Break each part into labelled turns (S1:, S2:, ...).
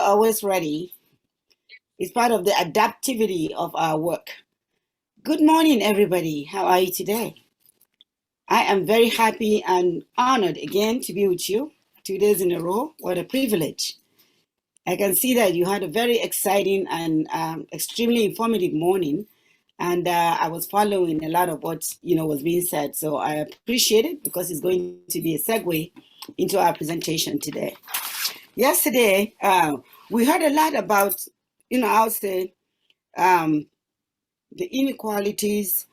S1: always ready. It's part of the adaptivity of our work. Good morning, everybody. How are you today? I am very happy and honored again to be with you 2 days in a row. What a privilege. I can see that you had a very exciting and extremely informative morning, and I was following a lot of what was being said. So I appreciate it because it's going to be a segue into our presentation today. Yesterday, we heard a lot about, I would say, um, the inequalities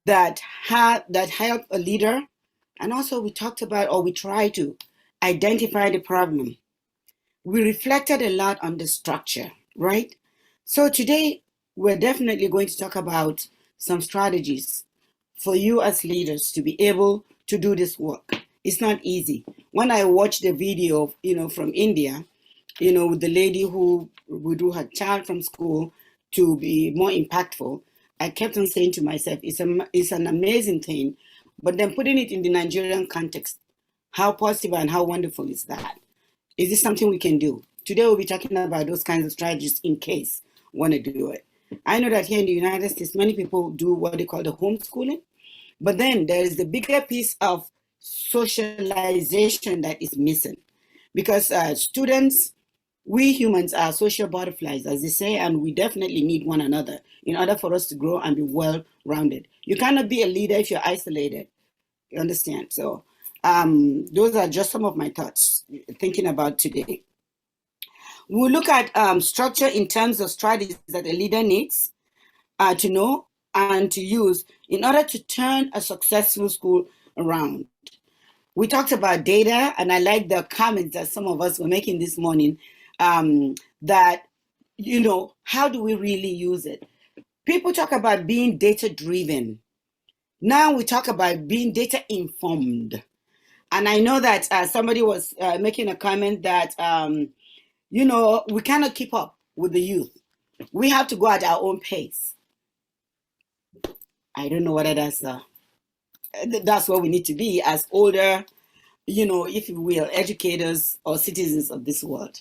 S1: that help a leader, and also we talked about, or we try to identify the problem. We reflected a lot on the structure, right? So today, we're definitely going to talk about some strategies for you as leaders to be able to do this work. It's not easy. When I watched the video, from India, with the lady who withdrew her child from school to be more impactful, I kept on saying to myself, it's an amazing thing, but then putting it in the Nigerian context, how possible and how wonderful is that? Is this something we can do? Today we'll be talking about those kinds of strategies in case we want to do it. I know that here in the United States, many people do what they call the homeschooling, but then there is the bigger piece of socialization that is missing, because students, we humans are social butterflies, as they say, and we definitely need one another in order for us to grow and be well-rounded. You cannot be a leader if you're isolated. You understand? So those are just some of my thoughts thinking about today. We'll look at structure in terms of strategies that a leader needs to know and to use in order to turn a successful school around. We talked about data, and I like the comments that some of us were making this morning, that, how do we really use it? People talk about being data-driven. Now we talk about being data-informed. And I know that somebody was making a comment that, we cannot keep up with the youth. We have to go at our own pace. I don't know whether that's where we need to be as older, if you will, educators or citizens of this world.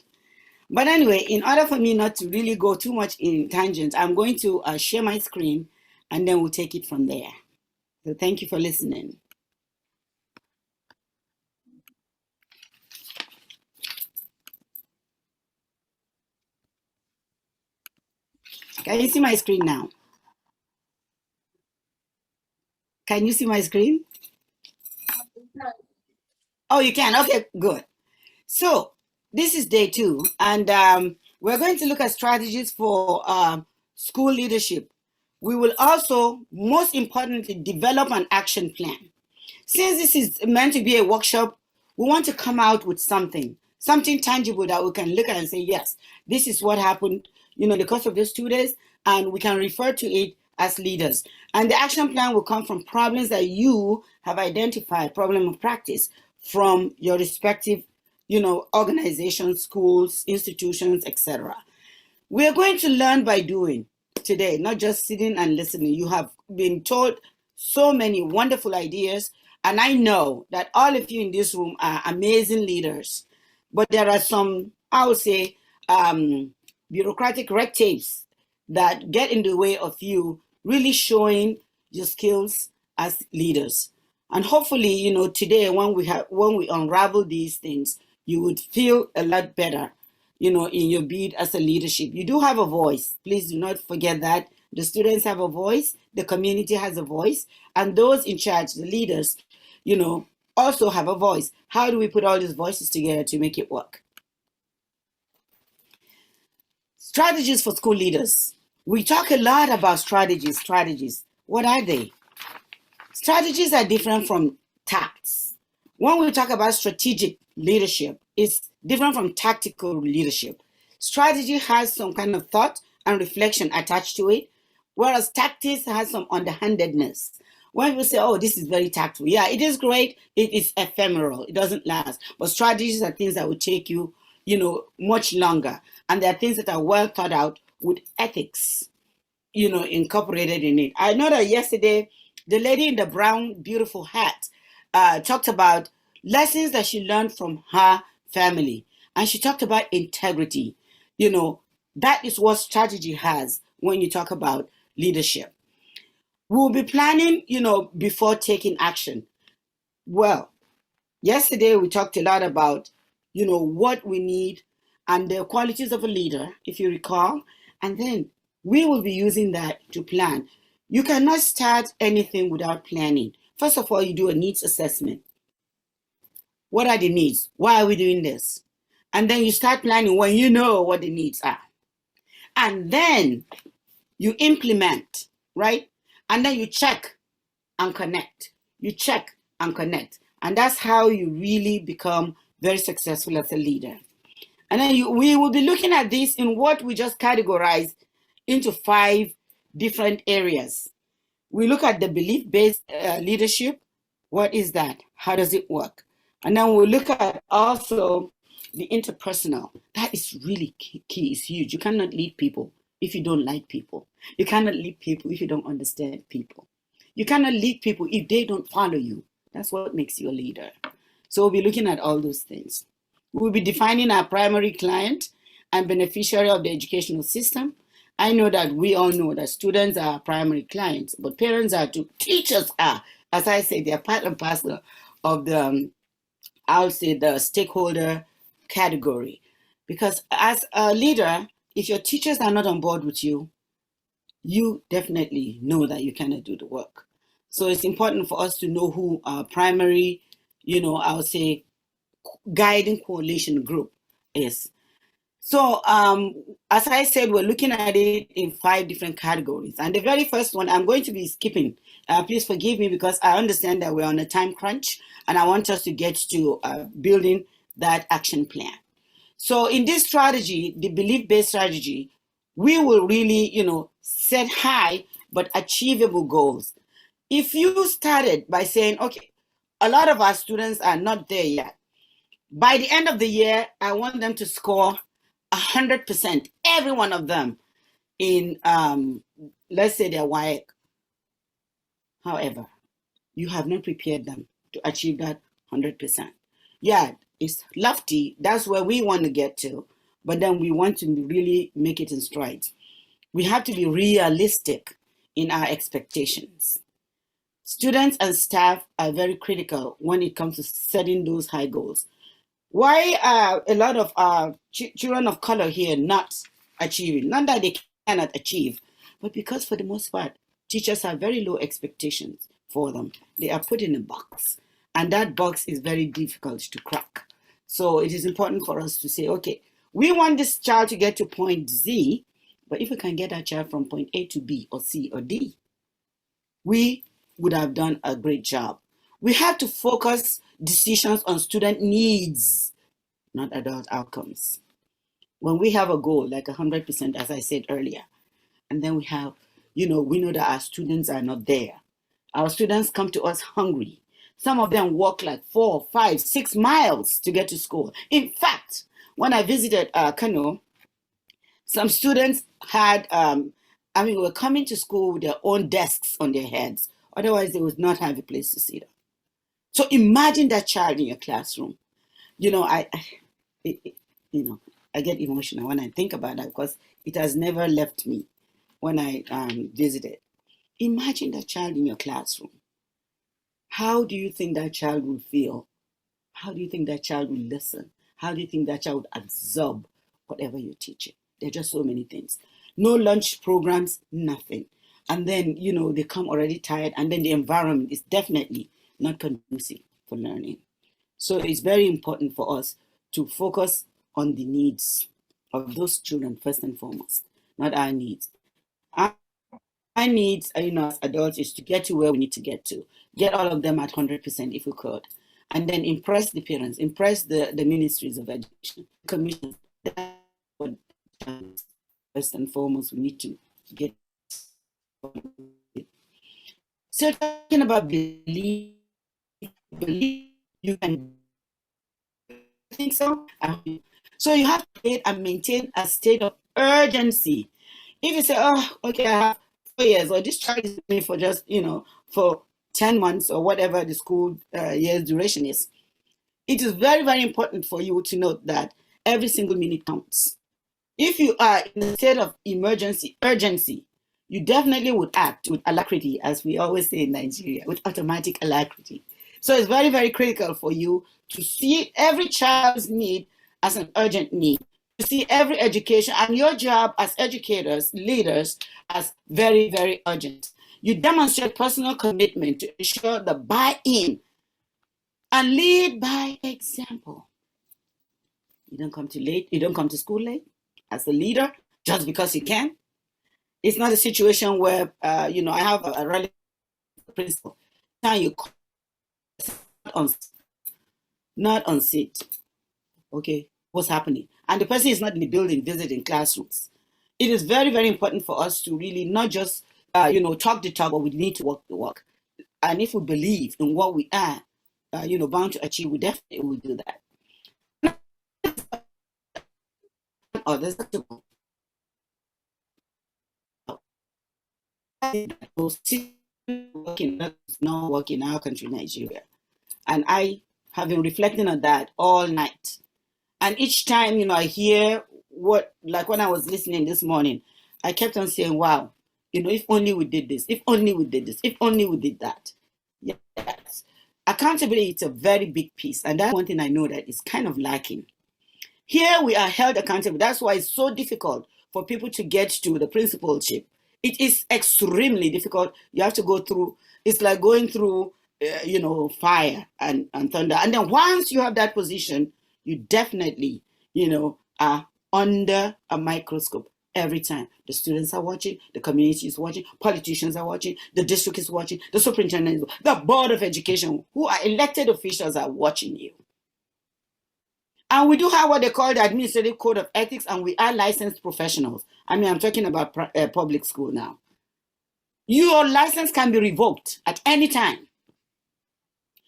S1: But anyway, in order for me not to really go too much in tangents, I'm going to share my screen and then we'll take it from there. So thank you for listening. Can you see my screen now? Can you see my screen? Oh, you can? Okay, good. So this is day 2, and we're going to look at strategies for school leadership. We will also, most importantly, develop an action plan. Since this is meant to be a workshop, we want to come out with something tangible that we can look at and say, yes, this is what happened, the course of these 2 days, and we can refer to it as leaders. And the action plan will come from problems that you have identified, problem of practice, from your respective, organizations, schools, institutions, etc. We are going to learn by doing today, not just sitting and listening. You have been told so many wonderful ideas, and I know that all of you in this room are amazing leaders, but there are some, I would say, bureaucratic red tapes that get in the way of you really showing your skills as leaders. And hopefully, today when we unravel these things, you would feel a lot better, in your bid as a leadership. You do have a voice. Please do not forget that. The students have a voice, the community has a voice, and those in charge, the leaders, also have a voice. How do we put all these voices together to make it work? Strategies for school leaders. We talk a lot about strategies. What are they? Strategies are different from tactics. When we talk about strategic leadership, it's different from tactical leadership. Strategy has some kind of thought and reflection attached to it, whereas tactics has some underhandedness. When we say, oh, this is very tactful, yeah, it is great, it is ephemeral, it doesn't last. But strategies are things that will take you, much longer. And there are things that are well thought out with ethics, incorporated in it. I know that yesterday, the lady in the brown, beautiful hat talked about lessons that she learned from her family. And she talked about integrity. That is what strategy has when you talk about leadership. We'll be planning, before taking action. Well, yesterday we talked a lot about, what we need and the qualities of a leader, if you recall. And then we will be using that to plan. You cannot start anything without planning. First of all, you do a needs assessment. What are the needs? Why are we doing this? And then you start planning when you know what the needs are. And then you implement, right? And then you check and connect. You check and connect. And that's how you really become very successful as a leader. And then we will be looking at this in what we just categorized into 5 different areas. We look at the belief-based leadership. What is that? How does it work? And then we'll look at also the interpersonal. That is really key. It's huge. You cannot lead people if you don't like people. You cannot lead people if you don't understand people. You cannot lead people if they don't follow you. That's what makes you a leader. So we'll be looking at all those things. We'll be defining our primary client and beneficiary of the educational system. I know that we all know that students are primary clients, but parents are too, teachers are. As I say, they're part and parcel of the, I'll say, the stakeholder category. Because as a leader, if your teachers are not on board with you, you definitely know that you cannot do the work. So it's important for us to know who our primary, I'll say, guiding coalition group is. So as I said, we're looking at it in 5 different categories. And the very first one, I'm going to be skipping. Please forgive me because I understand that we're on a time crunch and I want us to get to building that action plan. So in this strategy, the belief-based strategy, we will really, set high but achievable goals. If you started by saying, okay, a lot of our students are not there yet. By the end of the year, I want them to score 100%, every one of them in, let's say their WAEC. However, you have not prepared them to achieve that 100%. Yeah, it's lofty. That's where we want to get to. But then we want to really make it in strides. We have to be realistic in our expectations. Students and staff are very critical when it comes to setting those high goals. Why are a lot of children of color here not achieving? Not that they cannot achieve, but because for the most part, teachers have very low expectations for them. They are put in a box, and that box is very difficult to crack. So it is important for us to say, okay, we want this child to get to point Z, but if we can get that child from point A to B or C or D, we would have done a great job. We have to focus decisions on student needs, not adult outcomes. When we have a goal, like 100%, as I said earlier, and then we have, we know that our students are not there. Our students come to us hungry. Some of them walk like 4, 5, 6 miles to get to school. In fact, when I visited Kano, some students had, were coming to school with their own desks on their heads. Otherwise, they would not have a place to sit. So imagine that child in your classroom. I get emotional when I think about that because it has never left me when I visited. Imagine that child in your classroom. How do you think that child will feel? How do you think that child will listen? How do you think that child will absorb whatever you're teaching? There are just so many things. No lunch programs, nothing. And then, they come already tired, and then the environment is definitely not conducive for learning. So it's very important for us to focus on the needs of those children first and foremost, not our needs. Our needs, as adults, is to get to where we need to get all of them at 100% if we could, and then impress the parents, impress the ministries of education, commissions. That's what first and foremost we need to get. So talking about belief, you can think so. So you have to create and maintain a state of urgency. If you say, oh, okay, I have 4 years, or this child is with me for just, for 10 months or whatever the school year's duration is, it is very, very important for you to note that every single minute counts. If you are in a state of emergency, urgency, you definitely would act with alacrity, as we always say in Nigeria, with automatic alacrity. So it's very, very critical for you to see every child's need as an urgent need, to see every education and your job as educators, leaders, as very, very urgent. You demonstrate personal commitment to ensure the buy-in and lead by example. You don't come too late. You don't come to school late as a leader just because you can. It's not a situation where, I have a relative principal. You not on seat. Okay, what's happening? And the person is not in the building visiting classrooms. It is very, very important for us to really not just, talk the talk, but we need to walk the walk. And if we believe in what we are, bound to achieve, we definitely will do that. Others working not work in our country, Nigeria. And I have been reflecting on that all night. And each time, I hear what, like when I was listening this morning, I kept on saying, wow, if only we did this, if only we did this, if only we did that. Yes. Accountability is a very big piece. And that's one thing I know that is kind of lacking. Here we are held accountable. That's why it's so difficult for people to get to the principalship. It is extremely difficult. You have to go through, it's like going through, fire and thunder. And then once you have that position, you definitely, are under a microscope every time. The students are watching, the community is watching, politicians are watching, the district is watching, the superintendent, the board of education, who are elected officials, are watching you. And we do have what they call the administrative code of ethics, and we are licensed professionals. I mean, I'm talking about public school now. Your license can be revoked at any time.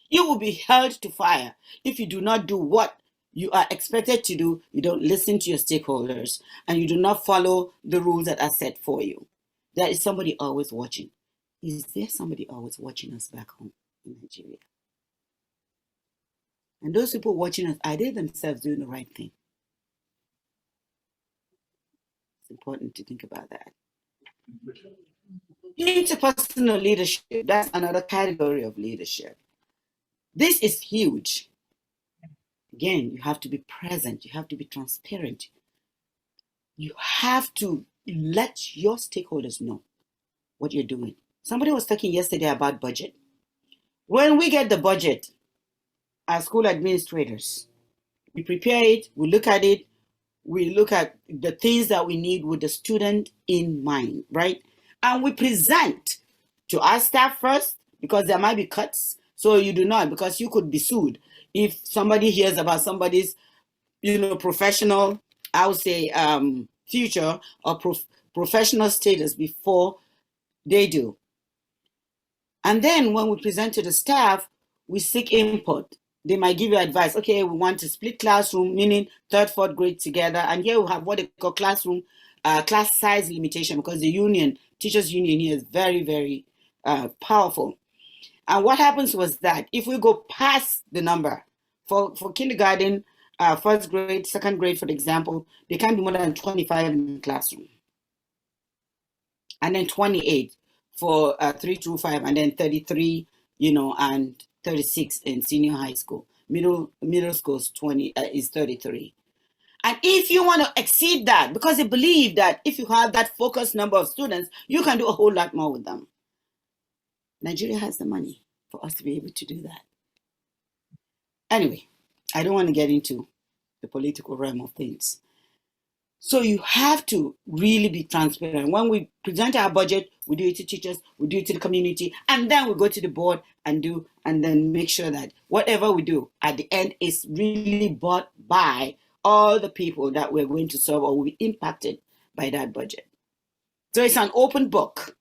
S1: You will be held to fire if you do not do what you are expected to do. You don't listen to your stakeholders, and you do not follow the rules that are set for you. There is somebody always watching. Is there somebody always watching us back home in Nigeria? And those people watching us, are they themselves doing the right thing? It's important to think about that. Interpersonal leadership, that's another category of leadership. This is huge. Again, you have to be present. You have to be transparent. You have to let your stakeholders know what you're doing. Somebody was talking yesterday about budget. When we get the budget, as school administrators, we prepare it, we look at it, we look at the things that we need with the student in mind, right? And we present to our staff first, because there might be cuts. So you do not, because you could be sued if somebody hears about somebody's, professional, I would say, future or professional status before they do. And then when we present to the staff, we seek input. They might give you advice. Okay, we want to split classroom, meaning third, fourth grade together. And here we have what they call class size limitation, because the union, teachers union here is very, very powerful. And what happens was that if we go past the number for kindergarten, first grade, second grade, for example, they can't be more than 25 in the classroom. And then 28 for 3 through 5, and then 33, and 36 in senior high school. Middle school is 33. And if you want to exceed that, because they believe that if you have that focused number of students, you can do a whole lot more with them. Nigeria has the money for us to be able to do that. Anyway, I don't want to get into the political realm of things. So you have to really be transparent. When we present our budget, we do it to teachers, we do it to the community, and then we go to the board and then make sure that whatever we do at the end is really bought by all the people that we're going to serve or will be impacted by that budget. So it's an open book,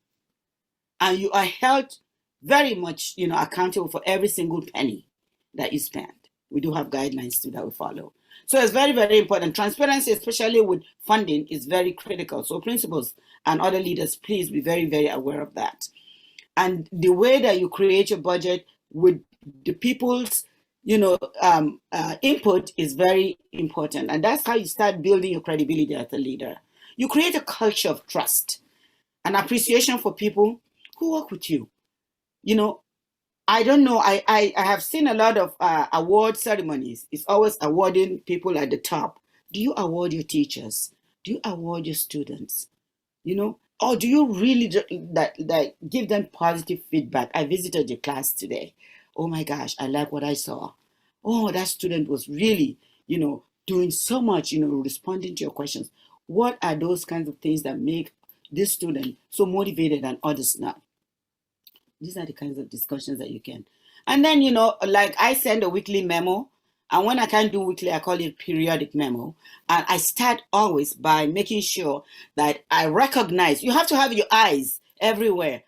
S1: and you are held very much, accountable for every single penny that you spend. We do have guidelines too that we follow. So it's very, very important. Transparency, especially with funding, is very critical. So principals and other leaders, please be very, very aware of that. And the way that you create your budget with the people's input is very important. And that's how you start building your credibility as a leader. You create a culture of trust and appreciation for people who work with you. You know, I don't know. I have seen a lot of award ceremonies. It's always awarding people at the top. Do you award your teachers? Do you award your students? Or do you really that give them positive feedback? I visited your class today. Oh my gosh, I like what I saw. Oh, that student was really, doing so much, responding to your questions. What are those kinds of things that make this student so motivated and others not? These are the kinds of discussions that you can. And then, like I send a weekly memo. And when I can't do weekly, I call it periodic memo. And I start always by making sure that I recognize you have to have your eyes everywhere.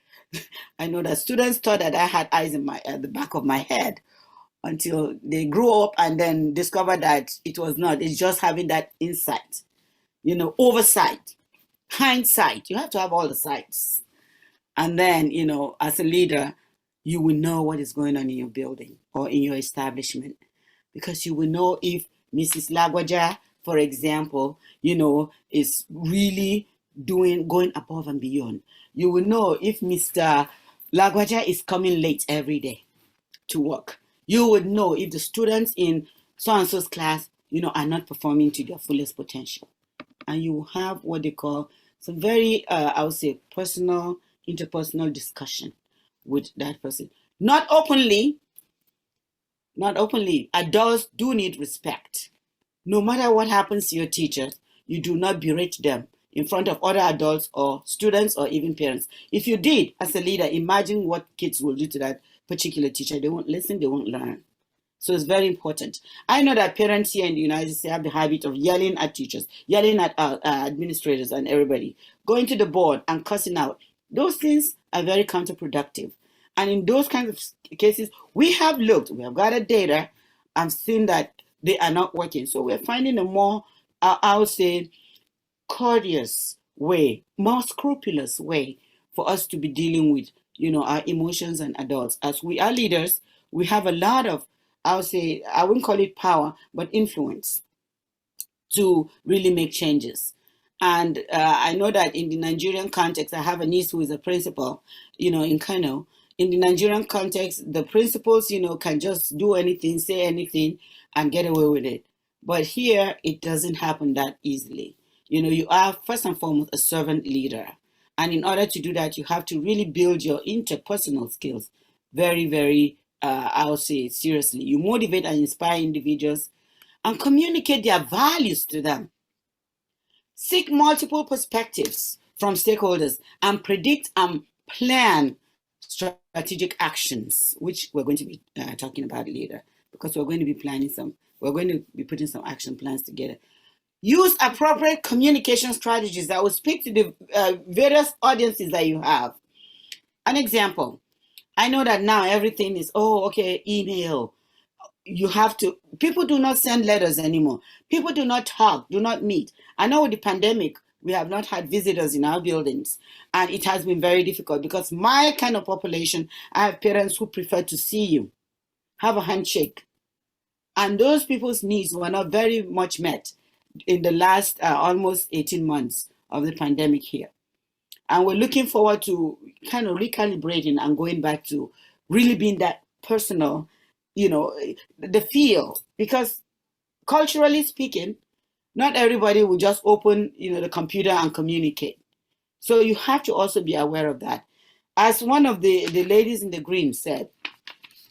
S1: I know that students thought that I had eyes in at the back of my head until they grew up and then discovered that it was not. It's just having that insight, oversight, hindsight. You have to have all the sights. And then, as a leader, you will know what is going on in your building or in your establishment, because you will know if Mrs. Lagwaja, for example, is really going above and beyond. You will know if Mr. Lagwaja is coming late every day to work. You would know if the students in so-and-so's class, are not performing to their fullest potential. And you have what they call some very, I would say, personal, interpersonal discussion with that person. Not openly. Adults do need respect. No matter what happens to your teachers, you do not berate them in front of other adults or students or even parents. If you did, as a leader, imagine what kids will do to that particular teacher. They won't listen, they won't learn. So it's very important. I know that parents here in the United States have the habit of yelling at teachers, yelling at administrators and everybody, going to the board and cussing out. Those things are very counterproductive. And in those kinds of cases, we have gathered data and seen that they are not working. So we're finding a more, I would say, courteous way, more scrupulous way for us to be dealing with, our emotions and adults. As we are leaders, we have a lot of, I would say, I wouldn't call it power, but influence to really make changes. And I know that in the Nigerian context, I have a niece who is a principal, in Kano. In the Nigerian context, the principals, can just do anything, say anything, and get away with it. But here, it doesn't happen that easily. You are first and foremost a servant leader. And in order to do that, you have to really build your interpersonal skills very, very, I would say, seriously. You motivate and inspire individuals and communicate their values to them. Seek multiple perspectives from stakeholders and predict and plan strategic actions, which we're going to be talking about later, because we're going to be we're going to be putting some action plans together. Use appropriate communication strategies that will speak to the various audiences that you have. An example, I know that now everything is, email. People do not send letters anymore. People do not talk, do not meet. I know with the pandemic, we have not had visitors in our buildings, and it has been very difficult because my kind of population, I have parents who prefer to see you, have a handshake. And those people's needs were not very much met in the last almost 18 months of the pandemic here. And we're looking forward to kind of recalibrating and going back to really being that personal, the feel. Because culturally speaking, not everybody will just open, the computer and communicate. So you have to also be aware of that. As one of the ladies in the green said,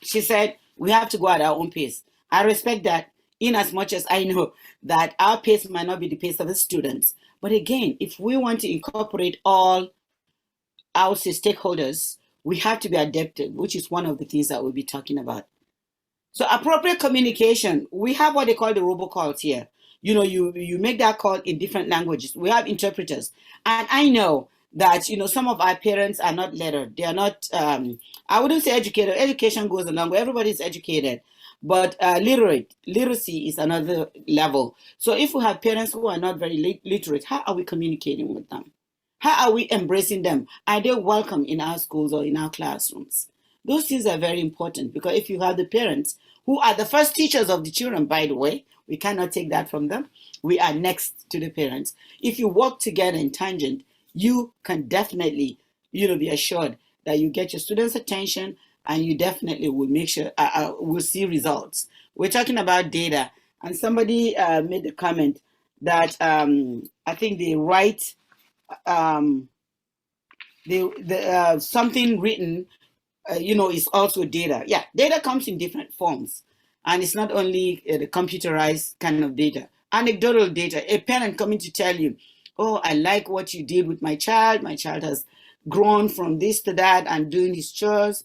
S1: she said, we have to go at our own pace. I respect that, in as much as I know that our pace might not be the pace of the students. But again, if we want to incorporate all our stakeholders, we have to be adaptive, which is one of the things that we'll be talking about. So appropriate communication, we have what they call the robocalls here. You make that call in different languages. We have interpreters. And I know that, some of our parents are not lettered. They are not, I wouldn't say educated. Education goes along where everybody's educated. But literacy is another level. So if we have parents who are not very literate, how are we communicating with them? How are we embracing them? Are they welcome in our schools or in our classrooms? Those things are very important, because if you have the parents who are the first teachers of the children, by the way, we cannot take that from them. We are next to the parents. If you work together in tangent, you can definitely, be assured that you get your students' attention, and you definitely will make sure will see results. We're talking about data, and somebody made the comment that I think they write something written, is also data. Yeah, data comes in different forms, and it's not only the computerized kind of data. Anecdotal data, a parent coming to tell you, oh, I like what you did with my child. My child has grown from this to that and doing his chores.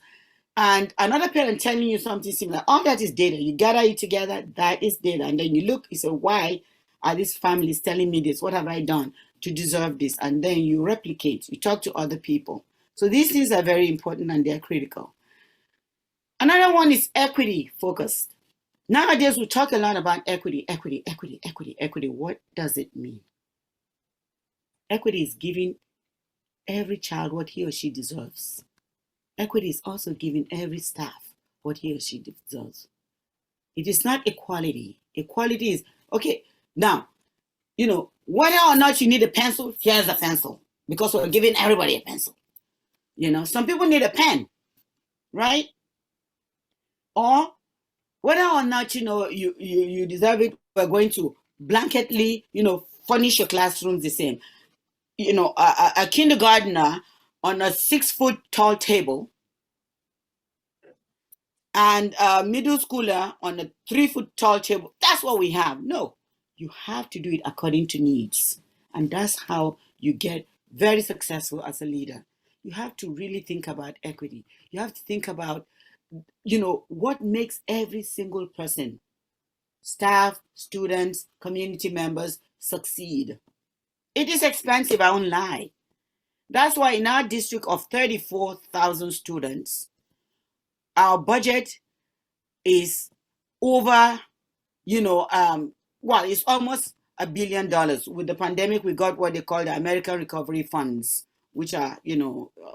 S1: And another parent telling you something similar. All that is data. You gather it together, that is data. And then you look, you say, why are these families telling me this? What have I done to deserve this? And then you replicate, you talk to other people. So these things are very important, and they're critical. Another one is equity focused. Nowadays, we talk a lot about equity. What does it mean? Equity is giving every child what he or she deserves. Equity is also giving every staff what he or she deserves. It is not equality. Equality is, okay, now, whether or not you need a pencil, here's a pencil, because we're giving everybody a pencil. Some people need a pen, right? Or whether or not, you deserve it, we're going to blanketly, furnish your classrooms the same. A kindergartner on a 6-foot tall table, and a middle schooler on a 3-foot tall table. That's what we have. No, you have to do it according to needs. And that's how you get very successful as a leader. You have to really think about equity. You have to think about, what makes every single person, staff, students, community members, succeed. It is expensive, I won't lie. That's why in our district of 34,000 students, our budget is over, it's almost $1 billion. With the pandemic, we got what they call the American Recovery Funds, which are,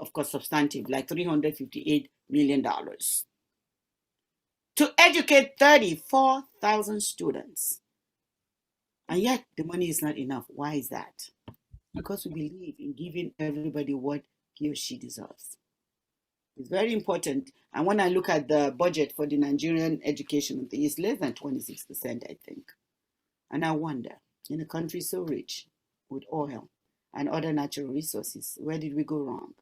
S1: of course, substantive, like $358 million to educate 34,000 students. And yet the money is not enough. Why is that? Because we believe in giving everybody what he or she deserves. It's very important. And when I look at the budget for the Nigerian education, it's less than 26%, I think. And I wonder, in a country so rich with oil and other natural resources, where did we go wrong?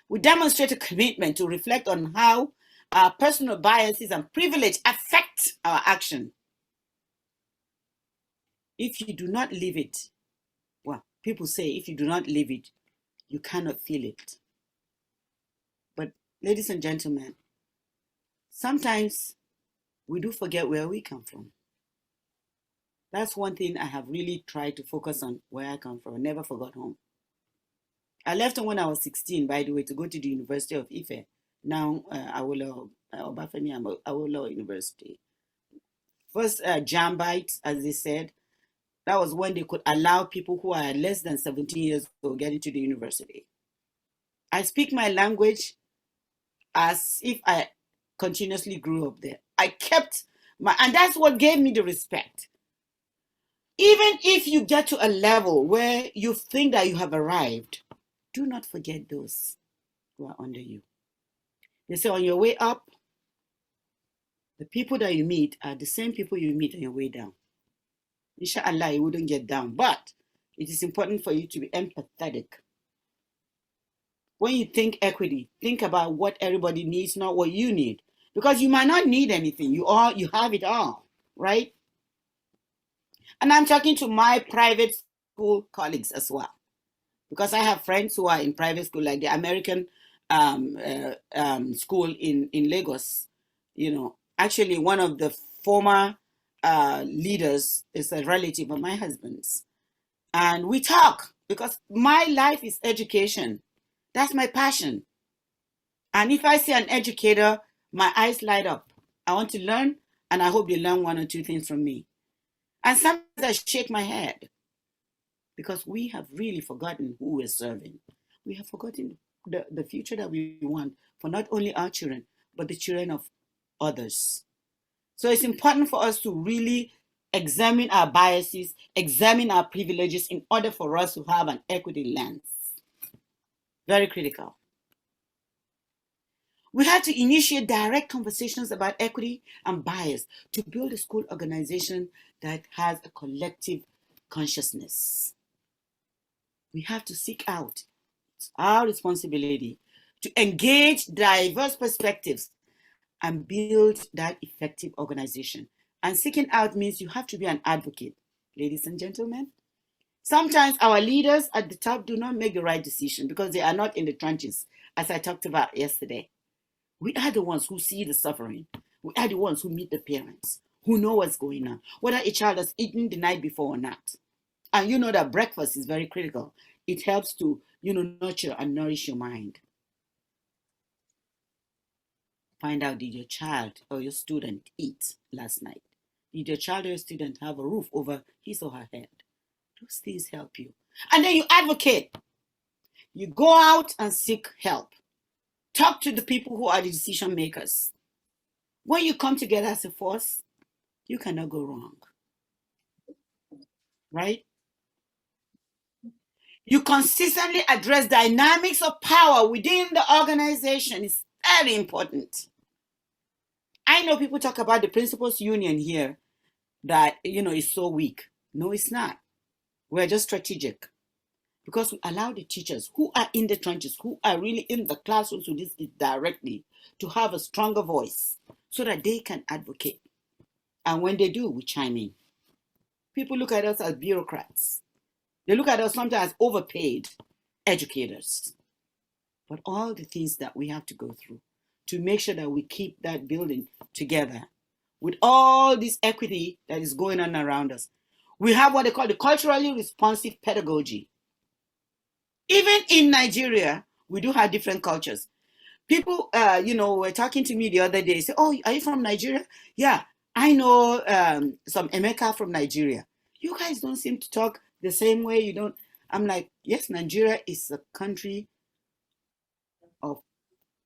S1: We demonstrate a commitment to reflect on how our personal biases and privilege affect our action. If you do not live it, well, people say if you do not live it, you cannot feel it. But ladies and gentlemen, sometimes we do forget where we come from. That's one thing I have really tried to focus on, where I come from. I never forgot home. I left home when I was 16, by the way, to go to the University of Ife, now Obafemi Awolowo University. First Jambite, as they said, that was when they could allow people who are less than 17 years old get into the university. I speak my language as if I continuously grew up there. I kept and that's what gave me the respect. Even if you get to a level where you think that you have arrived, do not forget those who are under you. They say on your way up, the people that you meet are the same people you meet on your way down. Inshallah, you wouldn't get down, but it is important for you to be empathetic. When you think equity, think about what everybody needs, not what you need. Because you might not need anything. You have it all, right? And I'm talking to my private school colleagues as well. Because I have friends who are in private school, like the American school in Lagos. Actually, one of the former leaders is a relative of my husband's. And we talk, because my life is education. That's my passion. And if I see an educator, my eyes light up. I want to learn, and I hope they learn one or two things from me. And sometimes I shake my head, because we have really forgotten who we're serving. We have forgotten the future that we want for not only our children, but the children of others. So it's important for us to really examine our biases, examine our privileges in order for us to have an equity lens. Very critical. We have to initiate direct conversations about equity and bias to build a school organization that has a collective consciousness. We have to seek out, it's our responsibility to engage diverse perspectives and build that effective organization. And seeking out means you have to be an advocate, ladies and gentlemen. Sometimes our leaders at the top do not make the right decision because they are not in the trenches, as I talked about yesterday. We are the ones who see the suffering. We are the ones who meet the parents, who know what's going on, whether a child has eaten the night before or not. And you know that breakfast is very critical. It helps to, nurture and nourish your mind. Find out, did your child or your student eat last night? Did your child or your student have a roof over his or her head? Those things help you. And then you advocate. You go out and seek help. Talk to the people who are the decision makers. When you come together as a force, you cannot go wrong. Right? You consistently address dynamics of power within the organization. It's very important. I know people talk about the principals union here that, is so weak. No, it's not. We're just strategic because we allow the teachers who are in the trenches, who are really in the classrooms with this directly, to have a stronger voice so that they can advocate. And when they do, we chime in. People look at us as bureaucrats. They look at us sometimes as overpaid educators. But all the things that we have to go through to make sure that we keep that building together with all this equity that is going on around us. We have what they call the culturally responsive pedagogy. Even in Nigeria, we do have different cultures. People, were talking to me the other day, say, "Oh, are you from Nigeria?" Yeah, I know some Emeka from Nigeria. You guys don't seem to talk the same way. You don't. I'm like, yes, Nigeria is a country of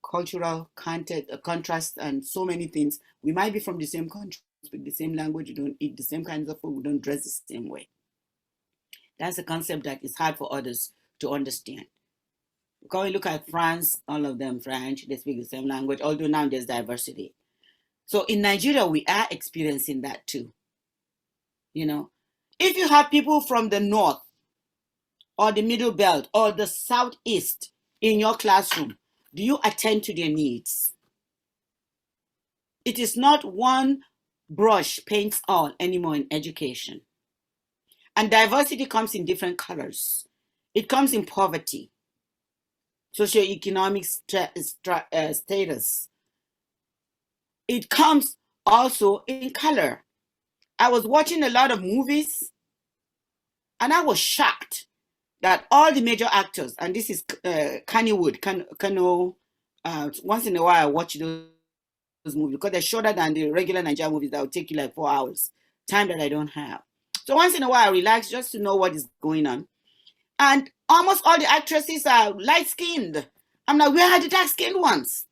S1: cultural content, contrast, and so many things. We might be from the same country, speak the same language, we don't eat the same kinds of food, we don't dress the same way. That's a concept that is hard for others to understand. When we look at France, all of them French, they speak the same language, although now there's diversity. So in Nigeria, we are experiencing that too. If you have people from the north or the middle belt or the southeast in your classroom, do you attend to their needs? It is not one brush paints all anymore in education. And diversity comes in different colors. It comes in poverty, socioeconomic status. It comes also in color. I was watching a lot of movies and I was shocked that all the major actors, and this is Kannywood, Kano, once in a while I watch those movies because they're shorter than the regular Nigerian movies that will take you like 4 hours, time that I don't have. So once in a while I relax just to know what is going on. And almost all the actresses are light-skinned. I'm like, where are the dark-skinned ones?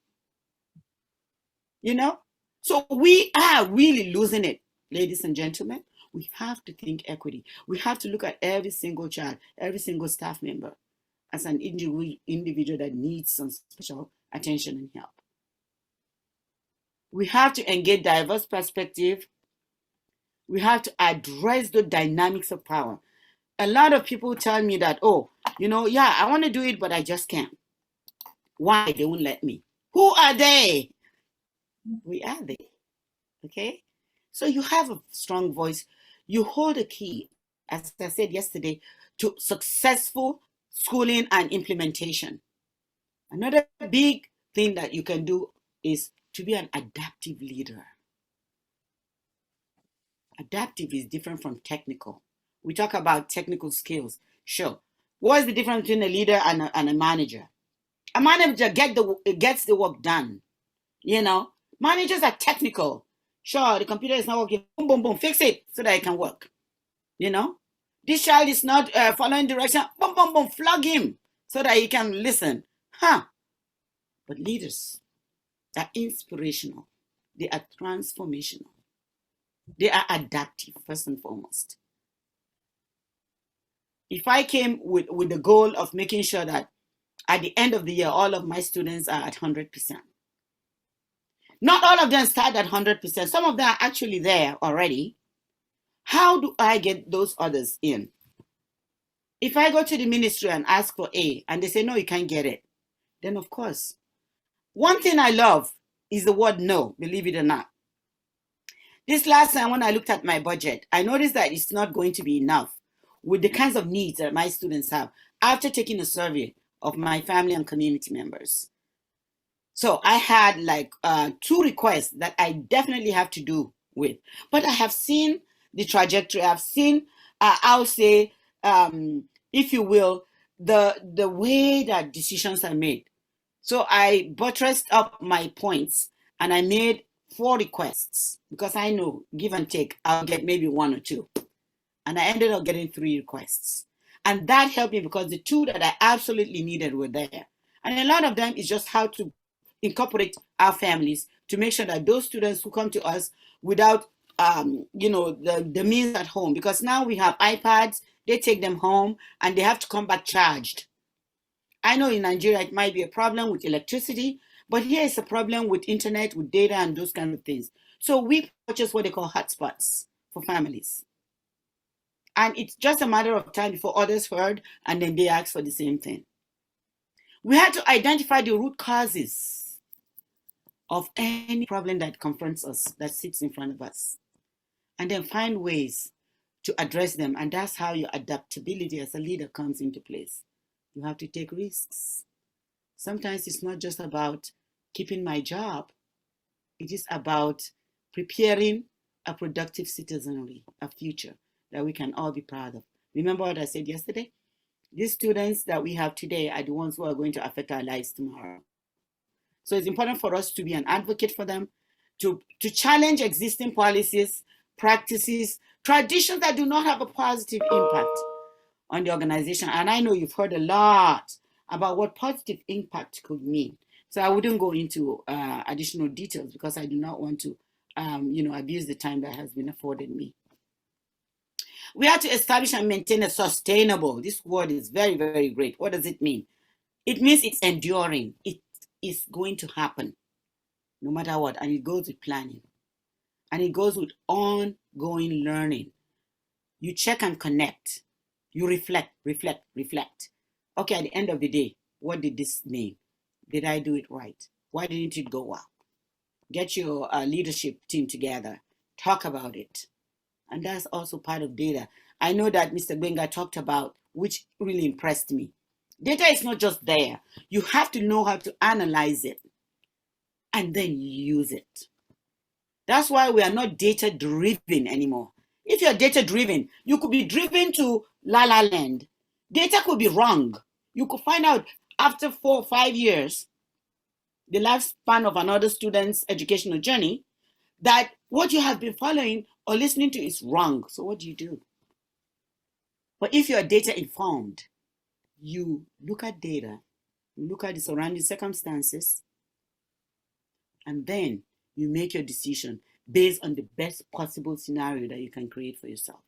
S1: So we are really losing it, ladies and gentlemen. We have to think equity. We have to look at every single child, every single staff member as an individual that needs some special attention and help. We have to engage diverse perspective. We have to address the dynamics of power. A lot of people tell me that, I want to do it, but I just can't. Why? They won't let me. Who are they? We are they. Okay? So you have a strong voice. You hold a key, as I said yesterday, to successful schooling and implementation. Another big thing that you can do is to be an adaptive leader. Adaptive is different from technical. We talk about technical skills. Sure. What is the difference between a leader and a manager? A manager gets the work done. Managers are technical. Sure, the computer is not working. Boom, boom, boom, fix it so that it can work. This child is not following direction. Boom, boom, boom, flog him so that he can listen. But leaders are inspirational. They are transformational. They are adaptive, first and foremost. If I came with the goal of making sure that at the end of the year, all of my students are at 100%. Not all of them start at 100%. Some of them are actually there already. How do I get those others in? If I go to the ministry and ask for A and they say, no, you can't get it, then of course. One thing I love is the word no, believe it or not. This last time when I looked at my budget, I noticed that it's not going to be enough with the kinds of needs that my students have after taking a survey of my family and community members. So I had like 2 requests that I definitely have to do with. But I have seen the trajectory. I've seen, I'll say, if you will, the way that decisions are made. So I buttressed up my points and I made 4 requests because I know, give and take, I'll get maybe 1 or 2. And I ended up getting 3 requests. And that helped me because the 2 that I absolutely needed were there. And a lot of them is just how to incorporate our families to make sure that those students who come to us without the means at home, because now we have iPads, they take them home and they have to come back charged. I know in Nigeria it might be a problem with electricity, but here is a problem with internet, with data and those kind of things. So we purchase what they call hotspots for families. And it's just a matter of time before others heard and then they ask for the same thing. We had to identify the root causes of any problem that confronts us, that sits in front of us, and then find ways to address them. And that's how your adaptability as a leader comes into place. You have to take risks. Sometimes it's not just about keeping my job. It is about preparing a productive citizenry, a future that we can all be proud of. Remember what I said yesterday? These students that we have today are the ones who are going to affect our lives tomorrow. So it's important for us to be an advocate for them, to challenge existing policies, practices, traditions that do not have a positive impact on the organization. And I know you've heard a lot about what positive impact could mean. So I wouldn't go into additional details because I do not want to abuse the time that has been afforded me. We have to establish and maintain a sustainable. This word is very, very great. What does it mean? It means it's enduring. It is going to happen no matter what. And it goes with planning. And it goes with ongoing learning. You check and connect. You reflect. Okay, at the end of the day, what did this mean? Did I do it right? Why didn't it go well? Get your leadership team together. Talk about it. And that's also part of data. I know that Mr. Gbenga talked about, which really impressed me. Data is not just there. You have to know how to analyze it and then use it. That's why we are not data-driven anymore. If you're data-driven, you could be driven to La La Land. Data could be wrong. You could find out after 4 or 5 years, the lifespan of another student's educational journey, that what you have been following or listening to is wrong. So what do you do? But if you're data informed, you look at data, you look at the surrounding circumstances, and then you make your decision based on the best possible scenario that you can create for yourself.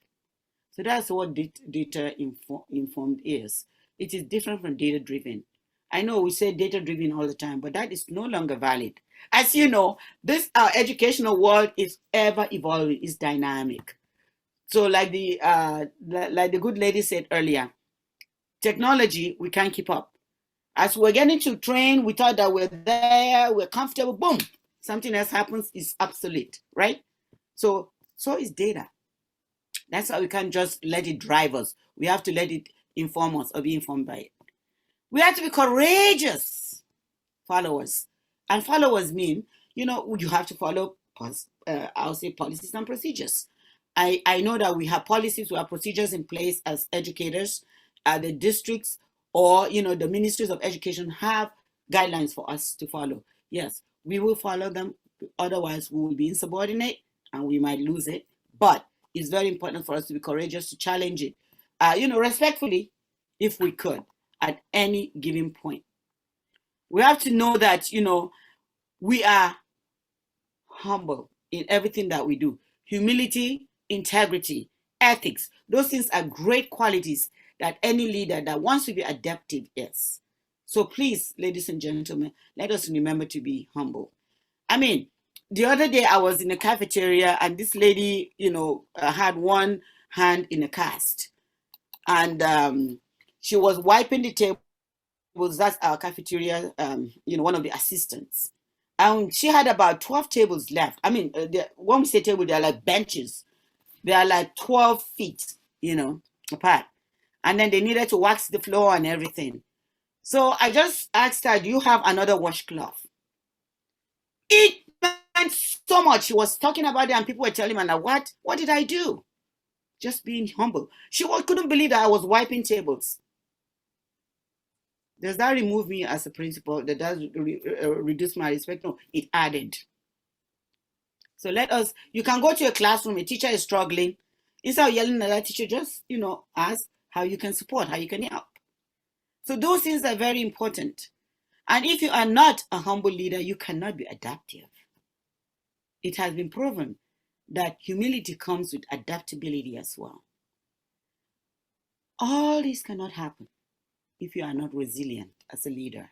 S1: So that's what data informed is. It is different from data driven. I know we say data driven all the time, but that is no longer valid. As you know, this educational world is ever evolving, is dynamic. So like the good lady said earlier, technology, we can't keep up. As we're getting to train, we thought that we're there, we're comfortable, boom, something else happens, is obsolete, right? So is data. That's why we can't just let it drive us. We have to let it inform us or be informed by it. We have to be courageous followers. And followers mean, you have to follow, I'll say, policies and procedures. I know that we have policies, we have procedures in place as educators. The districts or, the ministries of education have guidelines for us to follow. Yes, we will follow them. Otherwise, we will be insubordinate and we might lose it. But it's very important for us to be courageous, to challenge it, respectfully, if we could, at any given point. We have to know that, we are humble in everything that we do. Humility, integrity, ethics, those things are great qualities that any leader that wants to be adaptive is. So please, ladies and gentlemen, let us remember to be humble. I mean, the other day I was in a cafeteria and this lady, had one hand in a cast, and she was wiping the table. That's our cafeteria, one of the assistants. And she had about 12 tables left. I mean, when we say table, they're like benches. They are like 12 feet, apart. And then they needed to wax the floor and everything. So I just asked her, do you have another washcloth? It meant so much. She was talking about it and people were telling her, what did I do? Just being humble. She couldn't believe that I was wiping tables. Does that remove me as a principal? That does reduce my respect? No, it added. So you can go to a classroom, a teacher is struggling. Instead of yelling at that teacher, just, ask how you can support, how you can help. So those things are very important. And if you are not a humble leader, you cannot be adaptive. It has been proven that humility comes with adaptability as well. All this cannot happen if you are not resilient as a leader.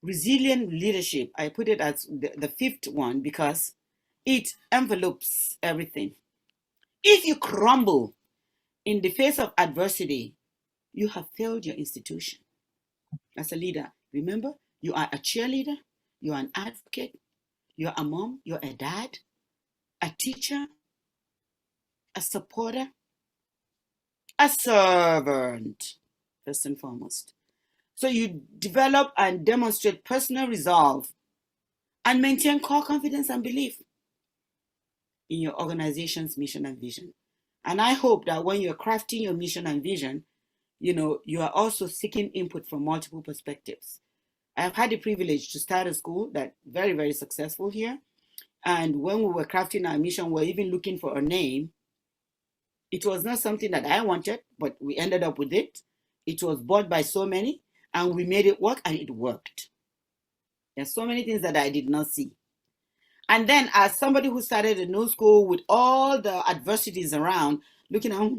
S1: Resilient leadership, I put it as the fifth one because it envelopes everything. If you crumble in the face of adversity, you have failed your institution. As a leader, remember, you are a cheerleader, you are an advocate, you're a mom, you're a dad, a teacher, a supporter, a servant, first and foremost. So you develop and demonstrate personal resolve and maintain core confidence and belief in your organization's mission and vision. And I hope that when you're crafting your mission and vision, you are also seeking input from multiple perspectives. I've had the privilege to start a school that's very, very successful here. And when we were crafting our mission, we were even looking for a name. It was not something that I wanted, but we ended up with it. It was bought by so many, and we made it work, and it worked. There's so many things that I did not see. And then as somebody who started a new school with all the adversities around, looking at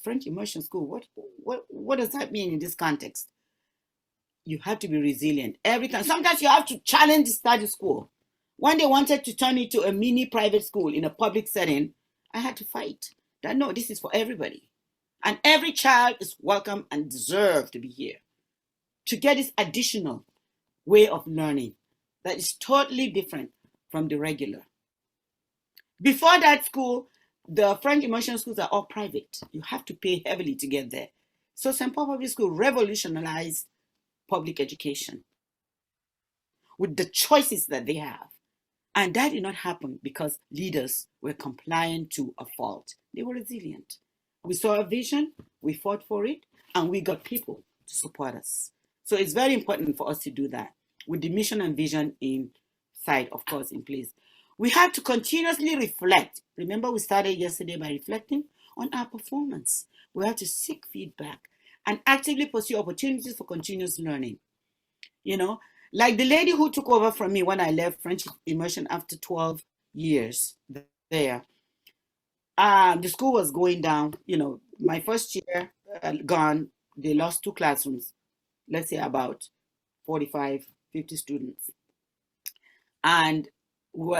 S1: French immersion school, what does that mean in this context? You have to be resilient every time. Sometimes you have to challenge the status quo. When they wanted to turn it to a mini private school in a public setting, I had to fight. That no, this is for everybody. And every child is welcome and deserves to be here to get this additional way of learning that is totally different from the regular. Before that school, the French immersion schools are all private. You have to pay heavily to get there. So St. Paul Public School revolutionized public education with the choices that they have. And that did not happen because leaders were compliant to a fault. They were resilient. We saw a vision, we fought for it, and we got people to support us. So it's very important for us to do that with the mission and vision in sight, of course, in place. We have to continuously reflect. Remember, we started yesterday by reflecting on our performance. We have to seek feedback and actively pursue opportunities for continuous learning. Like the lady who took over from me when I left French immersion after 12 years there. The school was going down. My first year gone, they lost 2 classrooms. Let's say about 45, 50 students. And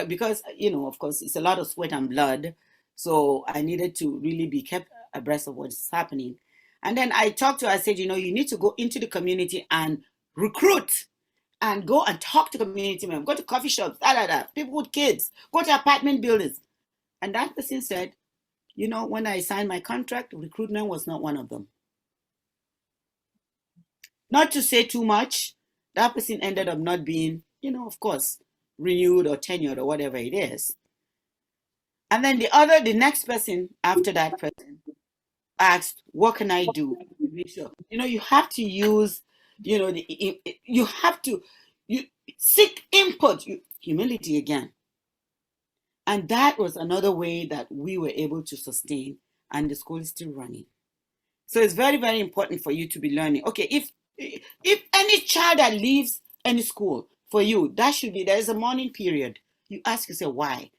S1: because, of course, it's a lot of sweat and blood. So I needed to really be kept abreast of what's happening. And then I talked to her, I said, you need to go into the community and recruit and go and talk to community members, go to coffee shops, people with kids, go to apartment buildings. And that person said, when I signed my contract, recruitment was not one of them. Not to say too much, that person ended up not being, of course, renewed or tenured or whatever it is. And then the next person after that person asked, what can I do? You have to use, you have to seek input, humility again. And that was another way that we were able to sustain, and the school is still running. So it's very, very important for you to be learning. Okay, if If any child that leaves any school for you, that should be, there's a mourning period. You ask yourself why.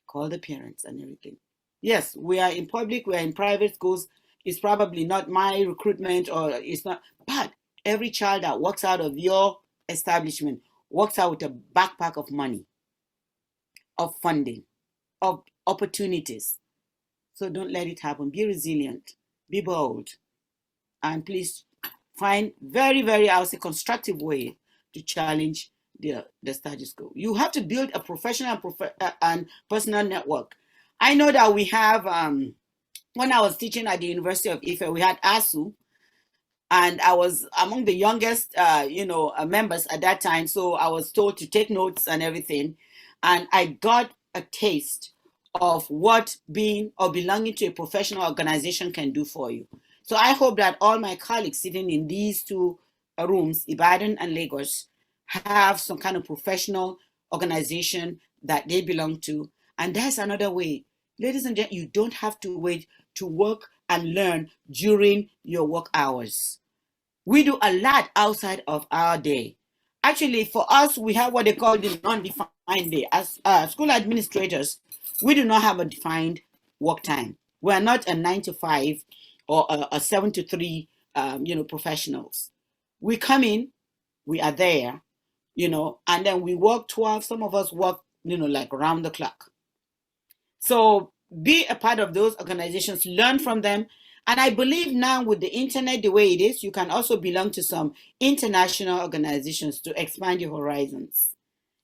S1: Call the parents and everything. Yes, we are in public, we are in private schools. It's probably not my recruitment, or it's not, but every child that walks out of your establishment walks out with a backpack of money, of funding, of opportunities. So don't let it happen. Be resilient, be bold, and please find very, very, I would say, constructive way to challenge the status quo. You have to build a professional and personal network. I know that we have, when I was teaching at the University of Ife, we had ASU, and I was among the youngest, members at that time. So I was told to take notes and everything, and I got a taste of what being or belonging to a professional organization can do for you. So I hope that all my colleagues sitting in these two rooms, Ibadan and Lagos, have some kind of professional organization that they belong to. And that's another way. Ladies and gentlemen, you don't have to wait to work and learn during your work hours. We do a lot outside of our day. Actually, for us, we have what they call the non-defined day. As school administrators, we do not have a defined work time. We are not a 9 to 5 or a 7 to 3, professionals. We come in, we are there, and then we work 12. Some of us work, like around the clock. So be a part of those organizations, learn from them. And I believe now with the internet the way it is, you can also belong to some international organizations to expand your horizons.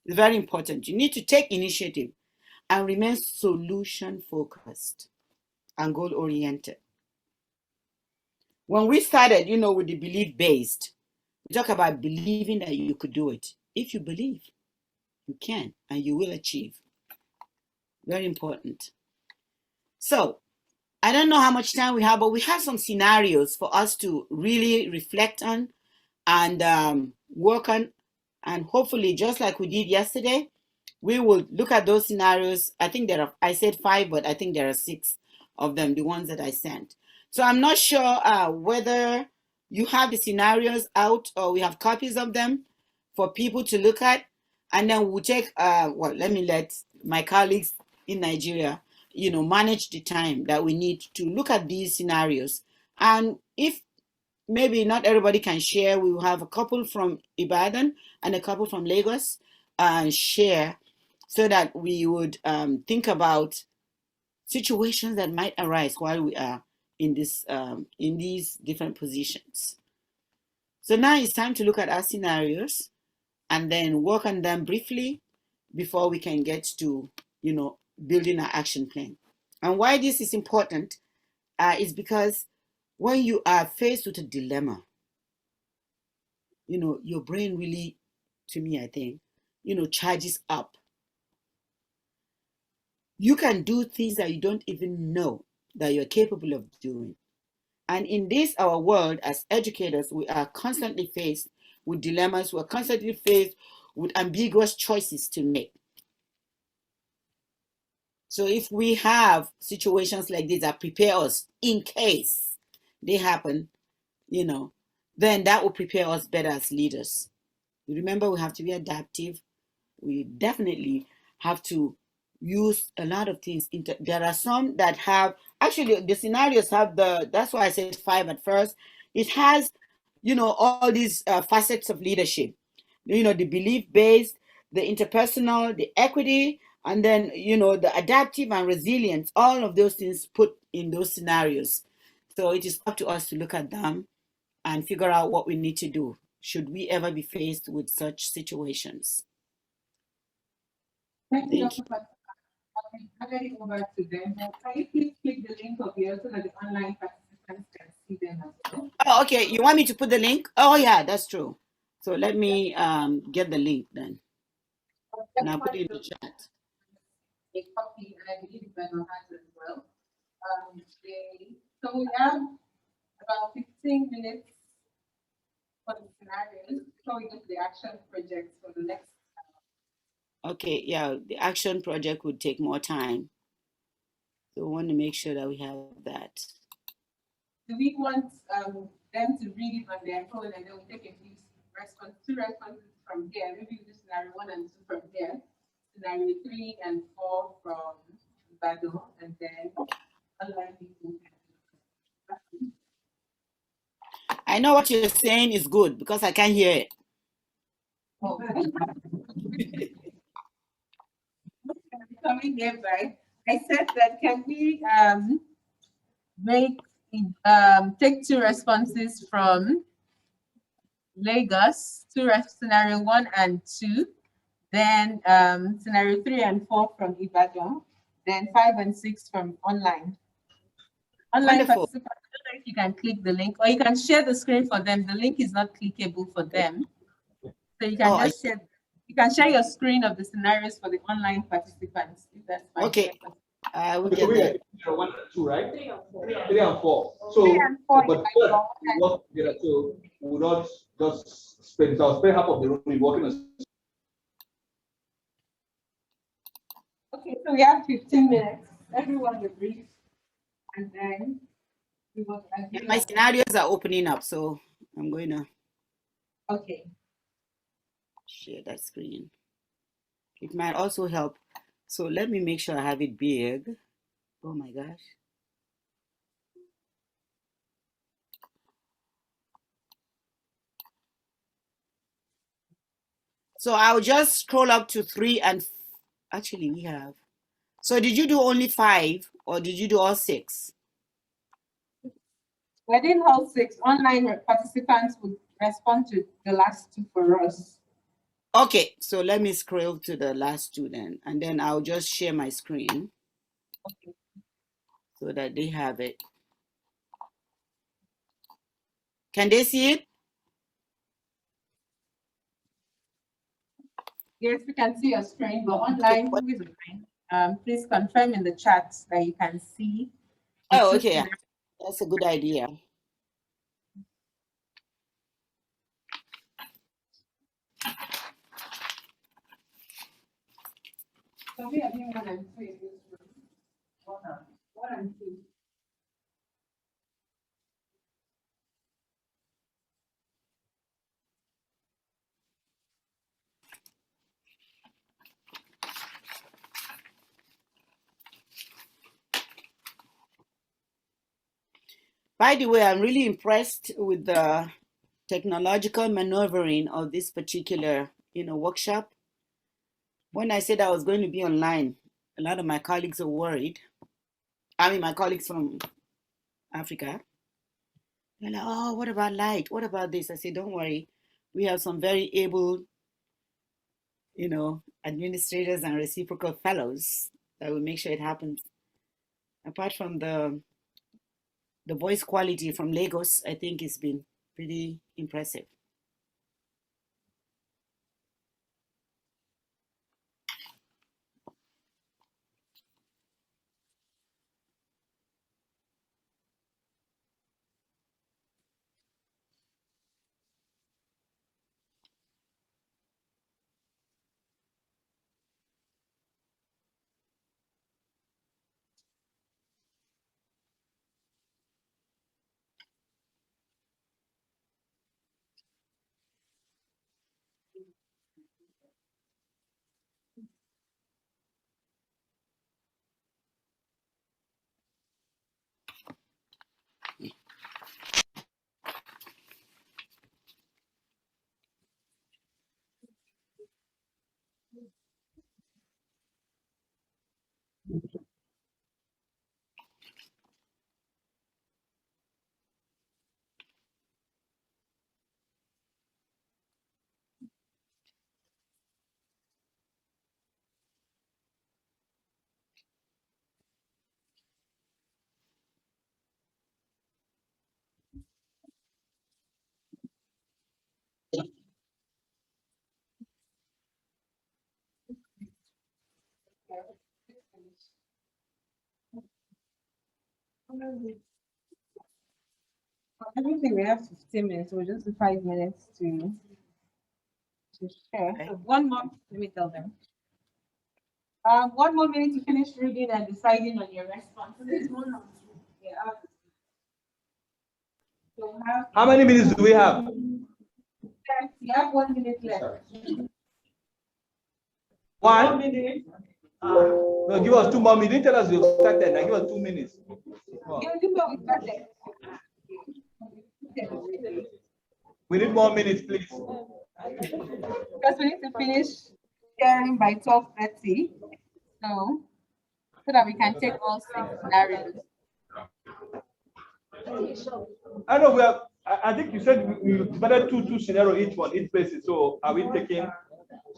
S1: It's very important. You need to take initiative and remain solution focused and goal oriented. When we started, with the belief based, we talk about believing that you could do it. If you believe, you can and you will achieve. Very important. So I don't know how much time we have, but we have some scenarios for us to really reflect on and work on. And hopefully, just like we did yesterday, we will look at those scenarios. I think I said 5, but I think there are 6 of them, the ones that I sent. So I'm not sure whether you have the scenarios out or we have copies of them for people to look at. And then we'll take, let me let my colleagues in Nigeria, manage the time that we need to look at these scenarios. And if maybe not everybody can share, we will have a couple from Ibadan and a couple from Lagos and share so that we would think about situations that might arise while we are in these different positions. So now it's time to look at our scenarios and then work on them briefly before we can get to, building our action plan. And why this is important is because when you are faced with a dilemma, your brain really, to me, I think, charges up. You can do things that you don't even know that you're capable of doing. And in this, our world as educators, we are constantly faced with dilemmas. We're constantly faced with ambiguous choices to make. So if we have situations like this that prepare us in case they happen, then that will prepare us better as leaders. Remember, we have to be adaptive. We definitely have to use a lot of things. There are some that have, actually the scenarios have that's why I said 5 at first. It has, all these facets of leadership, the belief-based, the interpersonal, the equity, and then, the adaptive and resilience, all of those things put in those scenarios. So it is up to us to look at them and figure out what we need to do should we ever be faced with such situations.
S2: Thank you. I'm going over to them. Can you please click the link of yours so that the online participants can see them as well?
S1: Oh, okay. You want me to put the link? Oh, yeah, that's true. So let me get the link then. And I'll put it in the chat.
S2: A copy, and I believe Beno has as well. So we have about 15 minutes for the scenarios, showing us the action projects for the next.
S1: Okay, yeah, the action project would take more time. So we want to make sure that we have that.
S2: do we want them to read it on their phone and then we take a few two responses from here? Maybe we do scenario 1 and 2 from here, scenario 3 and 4 from Bado, and then online people.
S1: I know what you're saying is good because I can't hear it.
S2: Oh. Coming here, right? I said that can we take two responses from Lagos, scenario 1 and 2, then scenario 3 and 4 from Ibadan, then 5 and 6 from online. Online
S1: Wonderful.
S2: participants, I don't know if you can click the link or you can share the screen for them. The link is not clickable for them. So you can just share. You can share your screen of the scenarios for the online participants, if that's fine.
S1: Okay. I will get that.
S3: 1 and 2, right? 3 and 4. So,
S2: 3 and 4
S3: but first, we work together, so we will not just spend. So I'll spend half of the room working on.
S2: Okay, so we have 15 minutes. Everyone will brief, and then we will.
S1: My scenarios are opening up, so I'm going to.
S2: Okay.
S1: Share that screen. It might also help. So let me make sure I have it big. Oh my gosh. So I'll just scroll up to 3 and actually we have. So did you do only 5 or did you do all 6?
S2: I didn't hold 6. Online participants would respond to the last 2 for us.
S1: Okay, so let me scroll to the last 2 then, and then I'll just share my screen.
S2: Okay.
S1: So that they have it. Can they see it?
S2: Yes, we can see your screen, but online, please confirm in the chat that you can see.
S1: Oh, okay. That's a good idea.
S2: So we are doing 1 and 2 in this room. 1 and 2.
S1: By the way, I'm really impressed with the technological maneuvering of this particular, workshop. When I said I was going to be online, a lot of my colleagues are worried. I mean, my colleagues from Africa. They're like, oh, what about light? What about this? I said, don't worry. We have some very able, administrators and reciprocal fellows that will make sure it happens. Apart from the voice quality from Lagos, I think it's been pretty impressive.
S2: I don't think we have 15 minutes. We'll just do 5 minutes to share.
S1: Okay.
S2: So one more, let me tell them. 1 more minute to finish reading and deciding on your responses. Yeah. So we have,
S3: How many minutes do we have?
S2: we have 1 minute left.
S3: 1 minute. No, give us 2 more minutes. You didn't tell us you started. Now give us 2 minutes.
S2: You know we started.
S3: We need more minutes, please.
S2: Because we need to finish sharing by 12:30. So that we can take all 6 scenarios.
S3: I know we have. I think you said we divided two scenario each one, each places. So are we taking?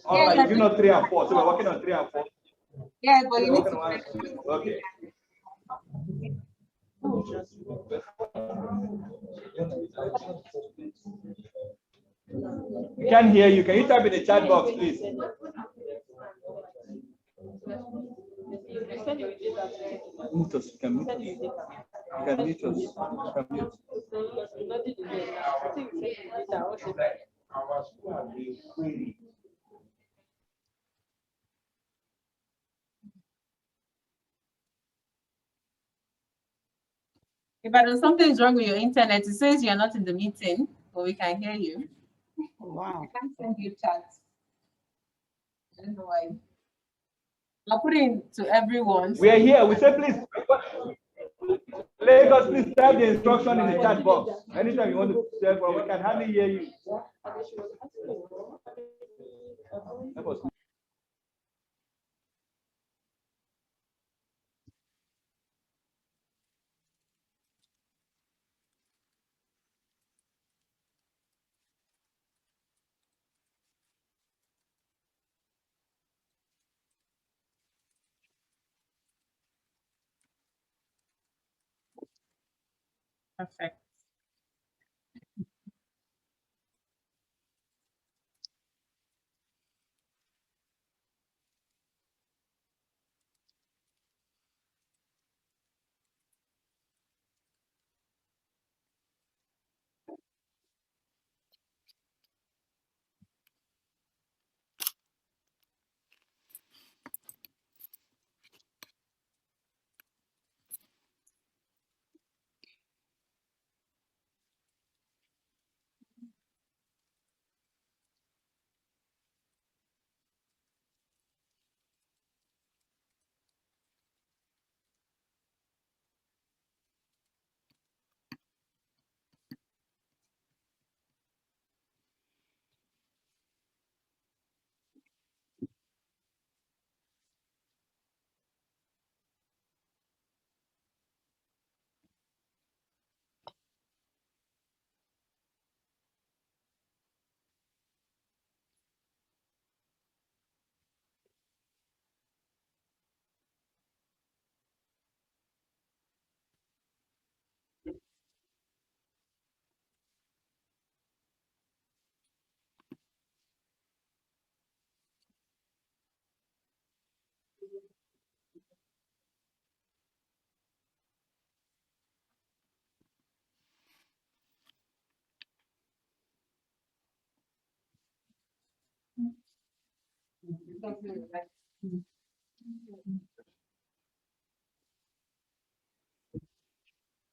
S3: All
S2: Yes,
S3: right, you know 3 and 4. So we're working on 3 and 4.
S2: Yeah, but you need
S3: Working
S2: to
S3: on 1. Okay. We can't hear you. Can you type in the chat box, please? Mute us. You can mute us. You can mute us. You can mute.
S2: If something's wrong with your internet, it says you're not in the meeting, but we can hear you.
S1: Wow.
S2: I can't send you chats. I don't know why. I'll put it to everyone.
S3: We are here. We say, please, Lagos, please type the instruction in the chat box. Anytime you want to say, well, we can hardly hear you.
S2: Perfect.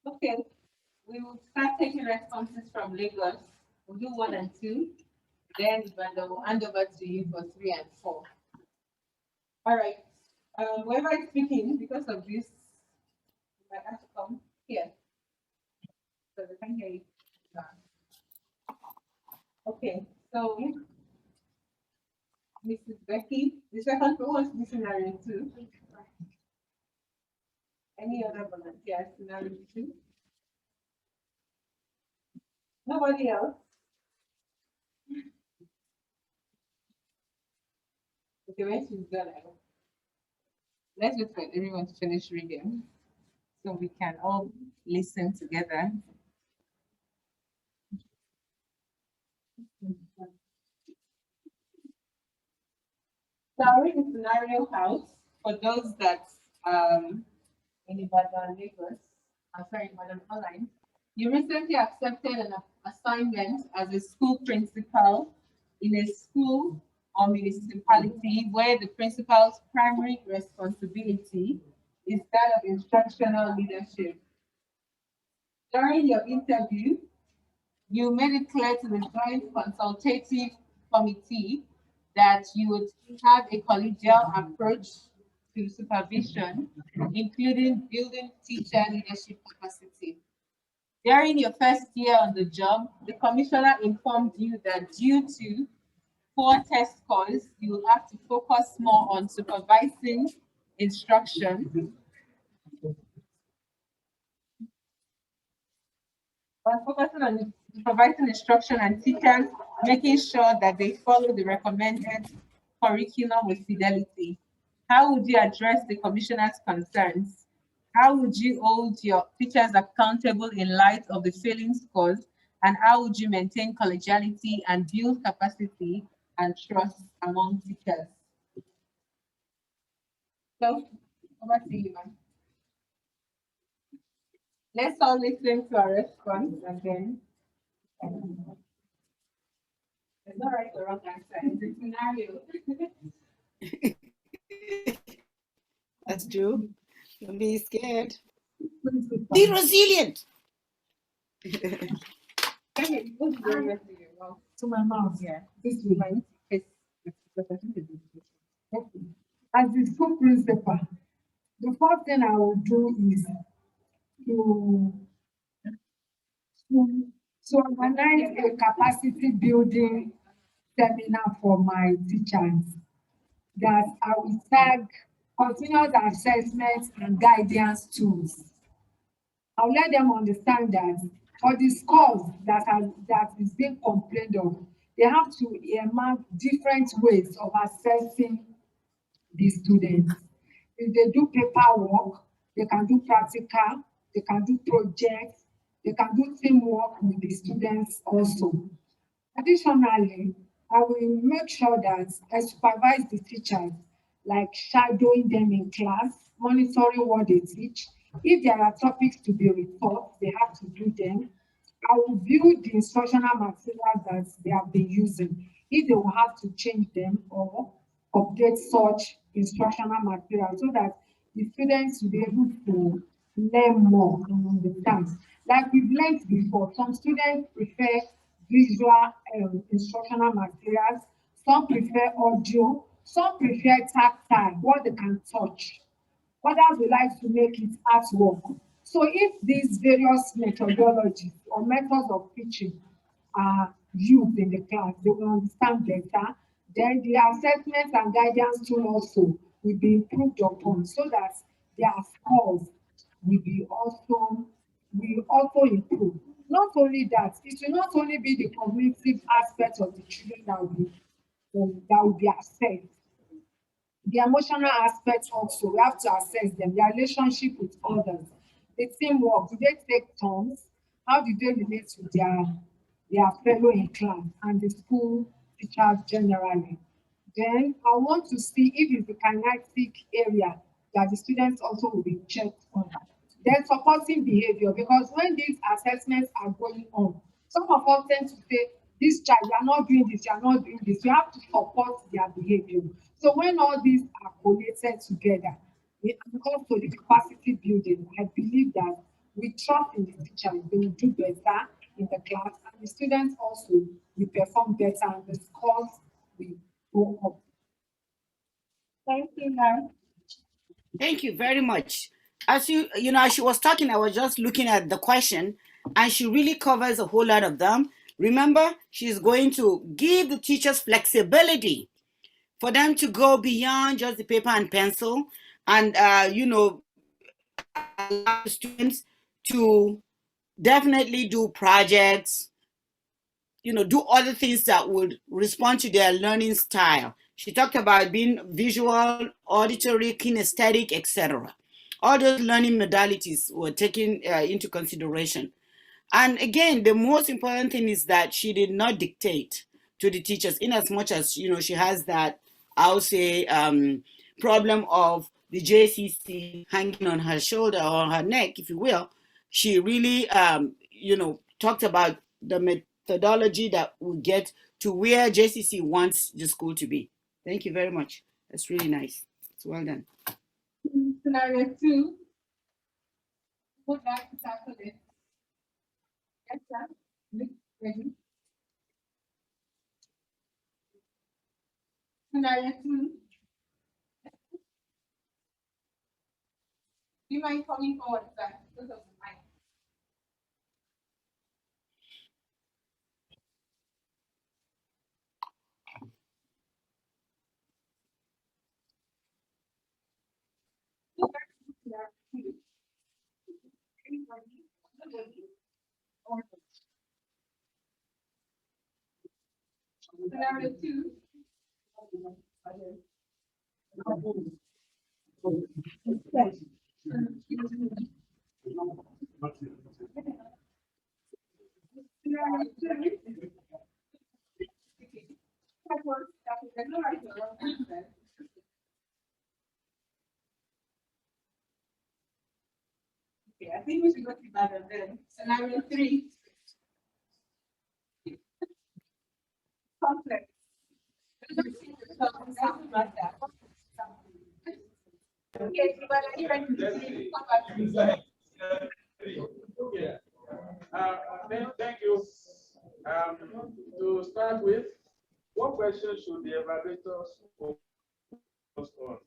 S2: Okay, we will start taking responses from Lagos. We'll do 1 and 2. Then we'll hand over to you for 3 and 4. All right. Whoever is speaking, because of this, you might have to come here. So they can hear you. Okay, so Mrs. Becky, the second one was this scenario 2. Any other volunteers, scenario 2? Nobody else? Okay, when she's done, let's wait for everyone to finish reading so we can all listen together. So I'll read the scenario house for those that in Ibadan, Lagos, sorry, Ibadan Online. You recently accepted an assignment as a school principal in a school or municipality where the principal's primary responsibility is that of instructional leadership. During your interview, You made it clear to the joint consultative committee that you would have a collegial approach to supervision, including building teacher leadership capacity. During your first year on the job, the commissioner informed you that due to poor test scores, you will have to focus more on supervising instruction. By focusing on supervising instruction and teachers, making sure that they follow the recommended curriculum with fidelity. How would you address the commissioner's concerns? How would you hold your teachers accountable in light of the failing scores? And how would you maintain collegiality and build capacity and trust among teachers? So, over to you, ma'am. Let's all listen to our response and then there's no right or wrong answer. It's a scenario.
S1: That's true. Don't be scared. Be resilient.
S4: To my mouth.
S2: Yeah.
S4: This way. As the school principal, the first thing I will do is to, to organize a capacity building seminar for my teachers that I will tag continuous assessment and guidance tools. I'll let them understand that for the scores that is being complained of, they have to earmark different ways of assessing the students. If they do paperwork, they can do practical, they can do projects, they can do teamwork with the students also. Additionally, I will make sure that I supervise the teachers, like shadowing them in class, monitoring what they teach. If there are topics to be retaught, they have to do them. I will view the instructional materials that they have been using, if they will have to change them or update such instructional materials so that the students will be able to learn more and understand. Like we've learned before, some students prefer visual instructional materials, some prefer audio, some prefer tactile, what they can touch. Others would like to make it artwork. So if these various methodologies or methods of teaching are used in the class, they will understand better. Then the assessment and guidance tool also will be improved upon so that their scores will also improve. Not only that, it will not only be the cognitive aspect of the children that will be assessed. The emotional aspects also, we have to assess them, their relationship with others, the teamwork, do they take turns? How do they relate with their fellow in class and the school teachers generally? Then I want to see if it's the kinetic area that the students also will be checked on. Then supporting behavior, because when these assessments are going on, some of us tend to say, this child, you are not doing this, you are not doing this. You have to support their behavior. So when all these are collated together, and also the capacity building, I believe that we trust in the teachers, they will do better in the class, and the students also will perform better, and the scores will go up.
S2: Thank you, ma'am.
S1: Thank you very much. As as she was talking, I was just looking at the question, and she really covers a whole lot of them. Remember, she's going to give the teachers flexibility for them to go beyond just the paper and pencil, and allow students to definitely do projects, do other things that would respond to their learning style. She talked about being visual, auditory, kinesthetic, etc. All those learning modalities were taken into consideration. And again, the most important thing is that she did not dictate to the teachers, in as much as she has that, I'll say, problem of the JCC hanging on her shoulder or her neck, if you will. She really, talked about the methodology that will get to where JCC wants the school to be. Thank you very much. That's really nice. It's well done.
S2: Scenario 2. Would like to tackle it? Yes, sir. Ready? Scenario 2. Do you mind coming forward, sir? Because of the mic. Scenario 2. Scenario 2. Okay, I think we should go to that and then. Scenario 3. Complex. Okay, but are you ready to come back?
S5: Yeah. Thank you. To start with, what question should the evaluators focus on?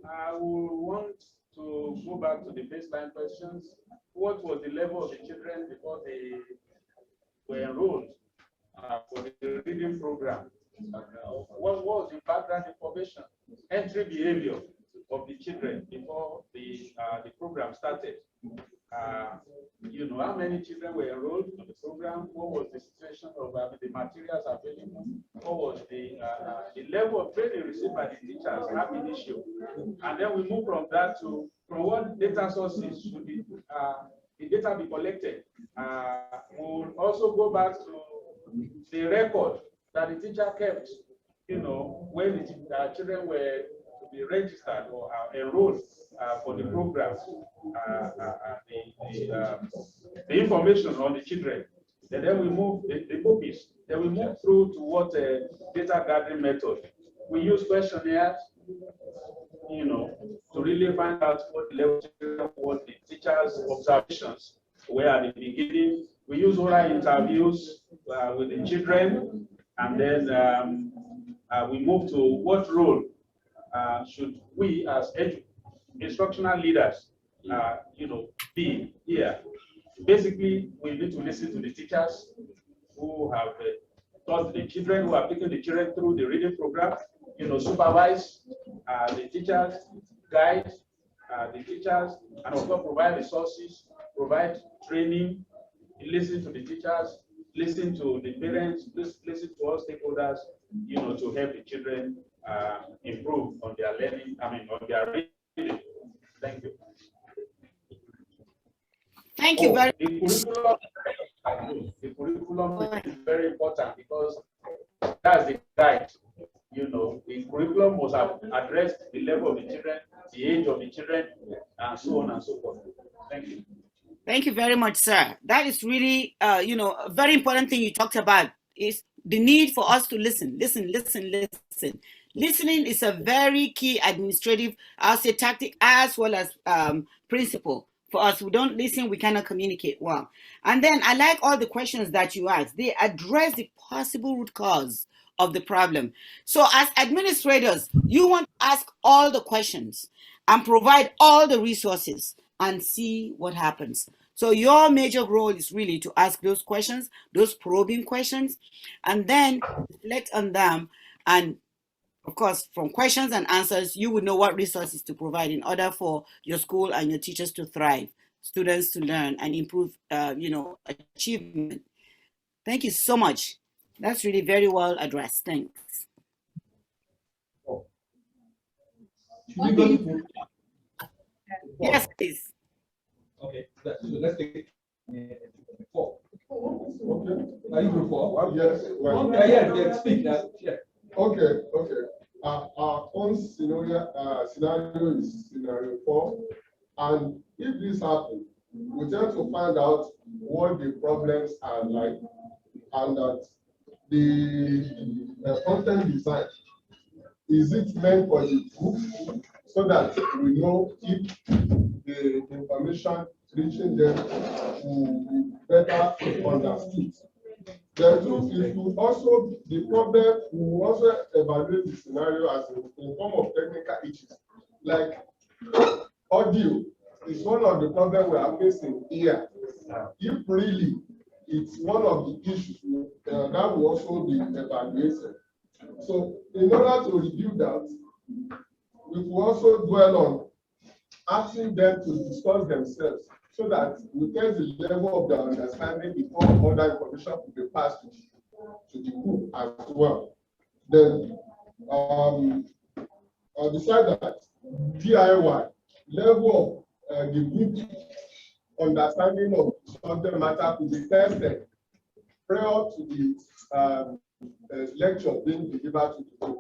S5: I would want to go back to the baseline questions. What was the level of the children before they were enrolled for the reading program? What was the background information, entry behavior of the children before the program started? You know, how many children were enrolled in the program? What was the situation of the materials available? What was the level of training received by the teachers ab initio? And then we move from that to from what data sources should the data be collected? We'll also go back to the record that the teacher kept, you know, when the children were to be registered or enrolled for the program, the information on the children. And then we move the copies. Then we move through to what data gathering method. We use questionnaires, you know, to really find out what the level of what the teachers' observations were at the beginning. We use oral interviews with the children, and then we move to what role should we as instructional leaders, you know, be here. Basically, we need to listen to the teachers who have taught the children, who have taken the children through the reading program, you know, supervise the teachers, guide the teachers, and of course provide resources, provide training, listen to the teachers, listen to the parents, listen to all stakeholders, you know, to help the children improve on their learning, on their reading. Thank you.
S1: Thank you very
S5: much. The curriculum is very important because that's the guide. You know, the curriculum must have addressed the level of the children, the age of the children, and so on and so forth. Thank you.
S1: Thank you very much, sir. That is really, you know, a very important thing you talked about is the need for us to listen. Listening is a very key administrative, I'll say, tactic as well as principle. For us who don't listen, we cannot communicate well. And then I like all the questions that you asked. They address the possible root cause of the problem. So as administrators, you want to ask all the questions and provide all the resources and see what happens. So your major role is really to ask those questions, those probing questions, and then reflect on them. And of course, from questions and answers, you would know what resources to provide in order for your school and your teachers to thrive, students to learn and improve, you know, achievement. Thank you so much. That's really very well addressed. Thanks. Yes, please.
S3: Okay, so let's take 4. Okay. Are you group 4?
S6: Yes. Well,
S3: okay, yeah, speak that. Yeah.
S6: Okay. Our own scenario is scenario 4, and if this happens, we tend to find out what the problems are like, and that the content design, is it meant for the group, so that we know if the information reaching them will be better understood Then too, it will also, the problem, we will also evaluate the scenario as in form of technical issues. Like audio is one of the problems we are facing here. If really it's one of the issues that will also be evaluated. So in order to review that, we will also dwell on asking them to discuss themselves so that we test the level of their understanding before other information will be passed to the group as well. Then, beside that, DIY level of the group understanding of subject matter to be tested prior to the lecture being delivered to the group.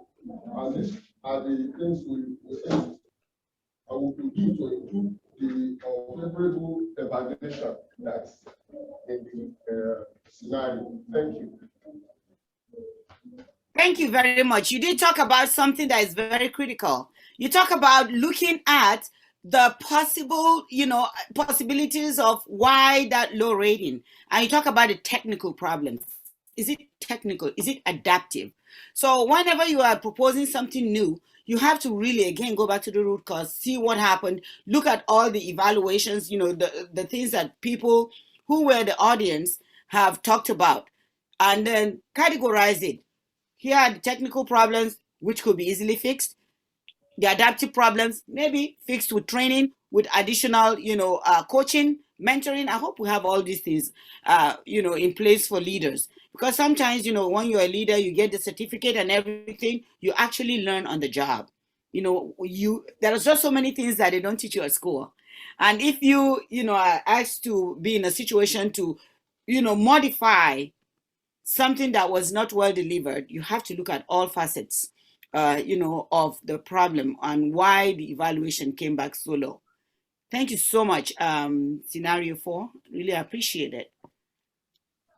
S6: And these are the things we will do to improve the favorable evaluation that's in the scenario. Thank you.
S1: Thank you very much. You did talk about something that is very critical. You talk about looking at the possible, possibilities of why that low rating. And you talk about the technical problems. Is it technical? Is it adaptive? So whenever you are proposing something new, you have to really, again, go back to the root cause, see what happened, look at all the evaluations, the things that people who were the audience have talked about, and then categorize it. Here are the technical problems, which could be easily fixed. The adaptive problems, maybe fixed with training, with additional, coaching, mentoring. I hope we have all these things, in place for leaders. Because sometimes, when you're a leader, you get the certificate and everything, you actually learn on the job. There are just so many things that they don't teach you at school. And if you, are asked to be in a situation to, modify something that was not well delivered, you have to look at all facets, of the problem and why the evaluation came back so low. Thank you so much, scenario 4. Really appreciate it.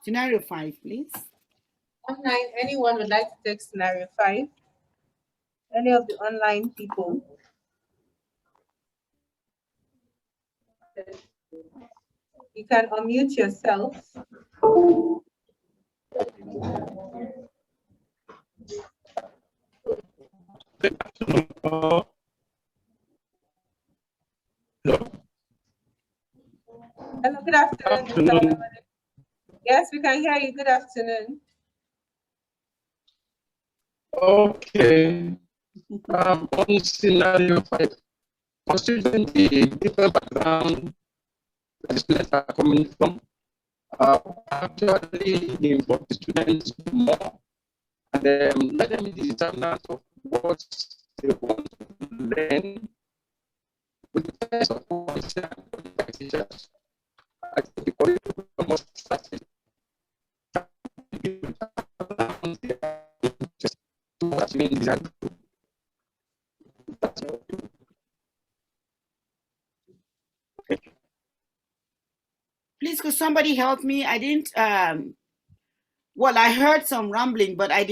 S1: Scenario 5, please.
S2: Online, anyone would like to take scenario 5? Any of the online people? You can unmute yourself. Hello, good afternoon. Yes, we can hear you. Good afternoon.
S7: Okay. On scenario 5, considering the different background that the students are coming from, actually involve the students more and let them determine of what they want to learn with the test of teachers. I think the curriculum must start what means that.
S1: Please, could somebody help me? I didn't, well, I heard some rambling, but I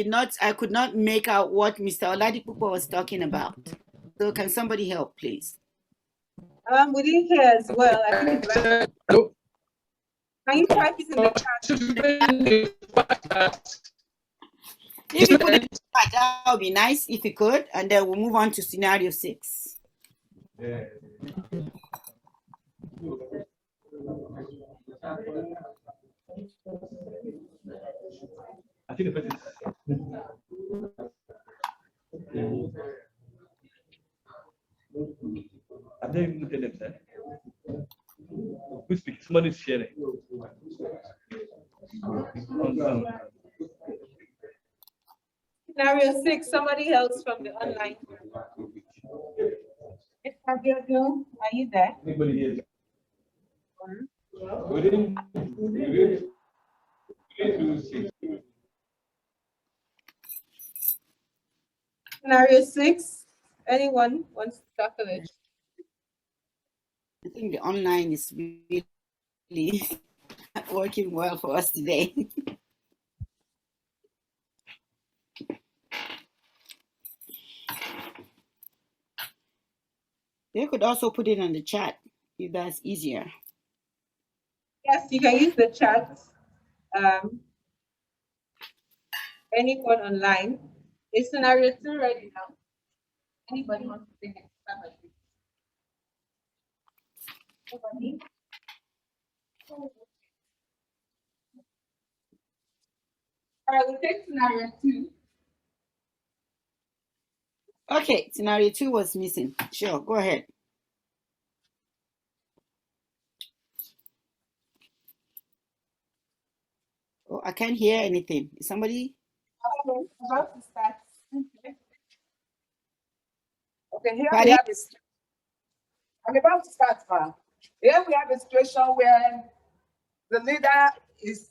S1: could not make out what Mr. Oladipupo was talking about. So can somebody help, please?
S2: We didn't hear as well. I think it's right. Can you type it in the chat?
S1: If you put it in the chat, that would be nice if you could, and then we'll move on to scenario 6.
S3: Yeah. I think the person I've never even looked at them, sir. Who's speaking? Somebody's sharing.
S2: Scenario 6, somebody else from the online. Are you there?
S3: Anybody here? We didn't do 6.
S2: Scenario 6, anyone wants to tackle it?
S1: I think the online is really working well for us today. They could also put it on the chat if that's easier.
S2: Yes, you can use the chat. anyone online? Is scenario 2 ready now? Anybody want to take it? Nobody? I will take scenario 2.
S1: Okay, scenario 2 was missing. Sure, go ahead. Oh, I can't hear anything. Is somebody?
S2: Okay, about to start.
S8: Okay, here
S1: Pardon?
S8: we have this. I'm about to start, ma'am. Here we have a situation where the leader is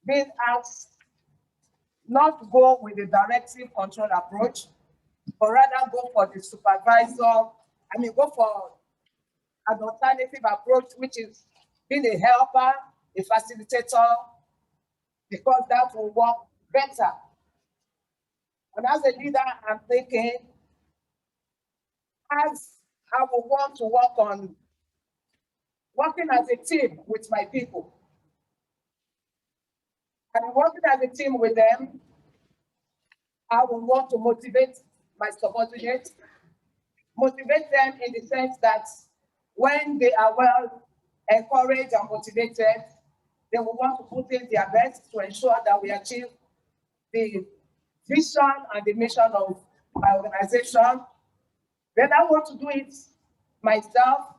S8: being asked not to go with the directive control approach, but rather go for the supervisor. Go for an alternative approach, which is being a helper, a facilitator, because that will work better. And as a leader, I'm thinking, as I will want to work on working as a team with my people. And working as a team with them, I will want to motivate my subordinates, motivate them in the sense that when they are well encouraged and motivated, they will want to put in their best to ensure that we achieve the vision and the mission of my organization. Then I want to do it myself,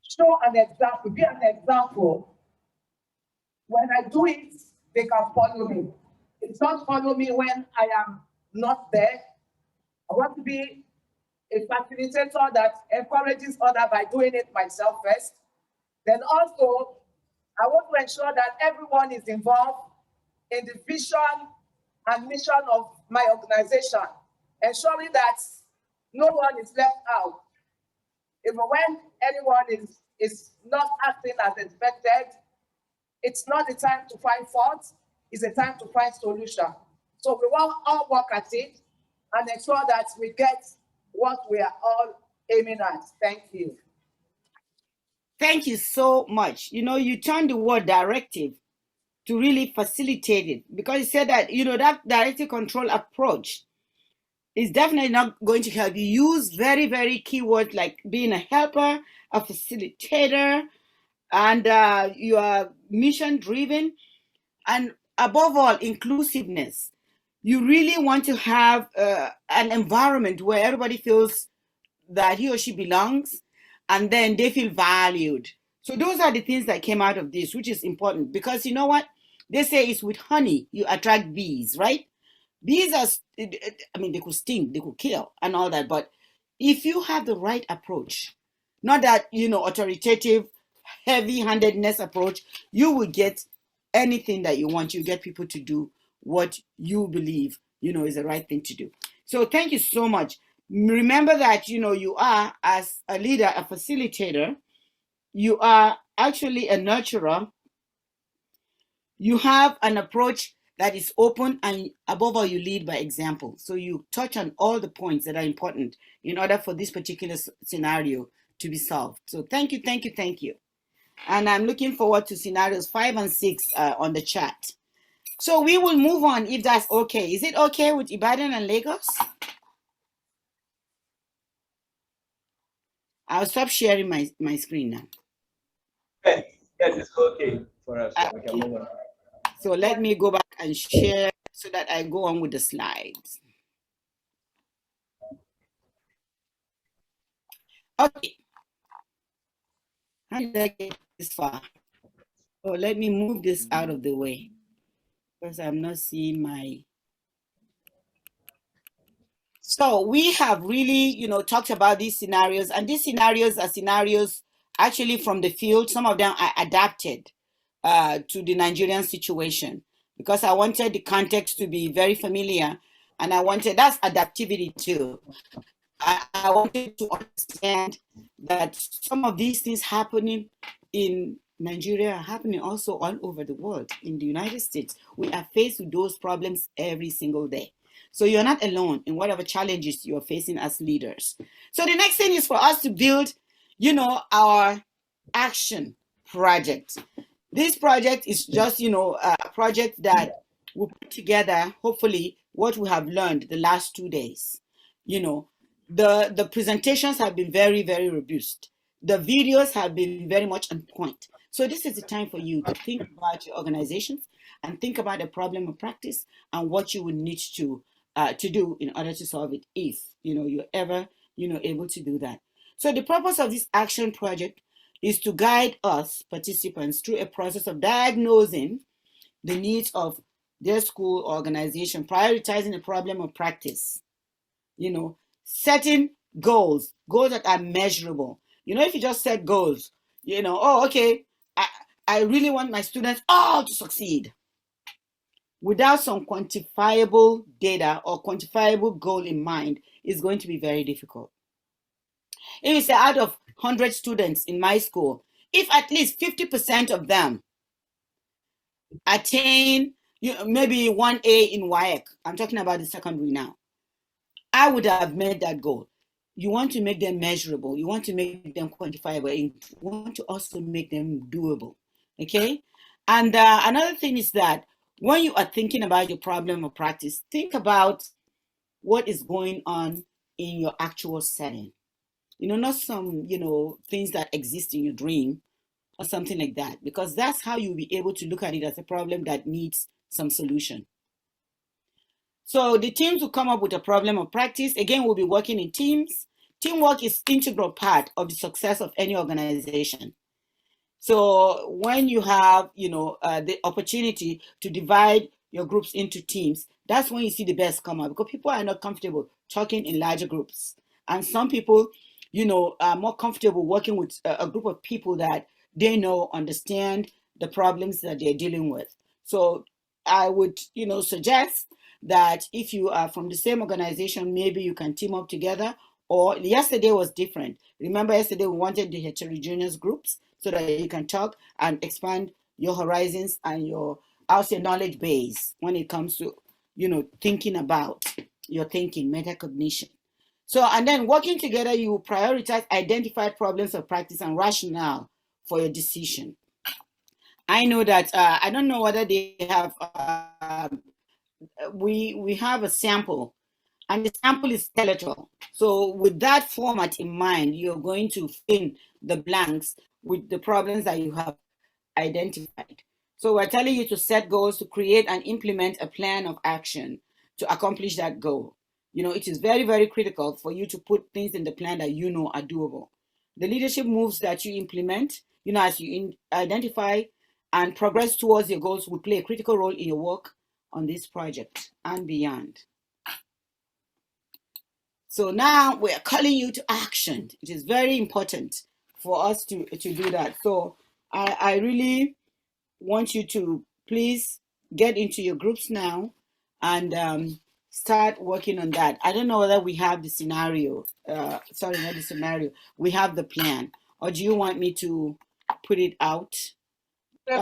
S8: show an example, be an example. When I do it, they can follow me. It's not follow me when I am not there. I want to be a facilitator that encourages others by doing it myself first. Then also, I want to ensure that everyone is involved in the vision and mission of my organization, ensuring that no one is left out. Even when anyone is not acting as expected, it's not the time to find fault, it's a time to find solution. So we want all work at it and ensure that we get what we are all aiming at. Thank you.
S1: Thank you so much. You turned the word directive to really facilitate it, because you said that, that directive control approach is definitely not going to help you. Use very, very keywords like being a helper, a facilitator, and you are mission driven, and above all, inclusiveness. You really want to have an environment where everybody feels that he or she belongs, and then they feel valued. So those are the things that came out of this, which is important, because you know what? They say it's with honey you attract bees, right? Bees are, they could sting, they could kill and all that. But if you have the right approach, not that, authoritative, heavy-handedness approach, you will get anything that you want. You get people to do what you believe, is the right thing to do. So thank you so much. Remember that, you are, as a leader, a facilitator, you are actually a nurturer. You have an approach that is open, and above all, you lead by example. So you touch on all the points that are important in order for this particular scenario to be solved. So thank you, thank you, thank you. And I'm looking forward to scenarios 5 and 6 on the chat. So we will move on if that's okay. Is it okay with Ibadan and Lagos? I'll stop sharing my screen now.
S3: Yes, it's okay for us. So we can move on.
S1: So let me go back and share so that I go on with the slides. Okay. How did I get this far? Oh, let me move this out of the way because I'm not seeing my. So we have really, talked about these scenarios, and these scenarios are scenarios actually from the field. Some of them are adapted to the Nigerian situation, because I wanted the context to be very familiar, and that's adaptivity too. I wanted to understand that some of these things happening in Nigeria are happening also all over the world. In the United States, we are faced with those problems every single day. So you're not alone in whatever challenges you're facing as leaders. So the next thing is for us to build, our action project. This project is just, a project that we'll put together, hopefully, what we have learned the last 2 days. You know, the presentations have been very, very robust. The videos have been very much on point. So this is the time for you to think about your organizations and think about the problem of practice and what you would need to do in order to solve it, if you're ever able to do that. So the purpose of this action project is to guide us participants through a process of diagnosing the needs of their school organization, prioritizing the problem of practice, setting goals that are measurable. If you just set goals, oh, okay, I really want my students all to succeed, without some quantifiable data or quantifiable goal in mind, is going to be very difficult. If you say out of 100 students in my school, if at least 50% of them attain maybe 1A in WAEC, I'm talking about the secondary now, I would have made that goal. You want to make them measurable. You want to make them quantifiable. You want to also make them doable. Okay? And another thing is that when you are thinking about your problem of practice, think about what is going on in your actual setting. Not some, things that exist in your dream or something like that, because that's how you'll be able to look at it as a problem that needs some solution. So the teams will come up with a problem of practice. Again, we'll be working in teams. Teamwork is an integral part of the success of any organization. So when you have, the opportunity to divide your groups into teams, that's when you see the best come out, because people are not comfortable talking in larger groups. And some people, are more comfortable working with a group of people that they know, understand the problems that they're dealing with. So I would, suggest that if you are from the same organization, maybe you can team up together. Or yesterday was different. Remember, yesterday we wanted the heterogeneous groups so that you can talk and expand your horizons and your knowledge base when it comes to, thinking about your thinking, metacognition. So, and then working together, you prioritize identified problems of practice and rationale for your decision. I know that, I don't know whether they have, we have a sample, and the sample is skeletal. So with that format in mind, you're going to fill in the blanks with the problems that you have identified. So we're telling you to set goals, to create and implement a plan of action to accomplish that goal. It is very, very critical for you to put things in the plan that are doable. The leadership moves that you implement, as you identify and progress towards your goals, will play a critical role in your work on this project and beyond. So now we're calling you to action. It is very important for us to do that. So I really want you to please get into your groups now and start working on that. I don't know whether we have the scenario. Sorry, not the scenario. We have the plan. Or do you want me to put it out?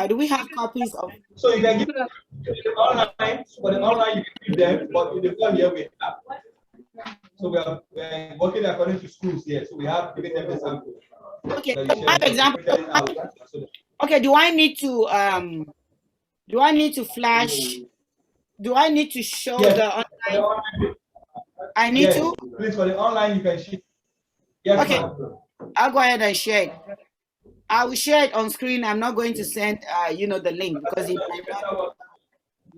S1: Do we have copies of?
S3: So you can give them online. For the online, you can give them, but in the form here we have. So we are working according to schools here. So we have given them the sample.
S1: Okay, I have example. Okay, do I need to flash? Do I need to show the online? I need to?
S3: Please, for the online, you can share. Yes,
S1: okay, I'll go ahead and share it. I will share it on screen. I'm not going to send, the link because it might not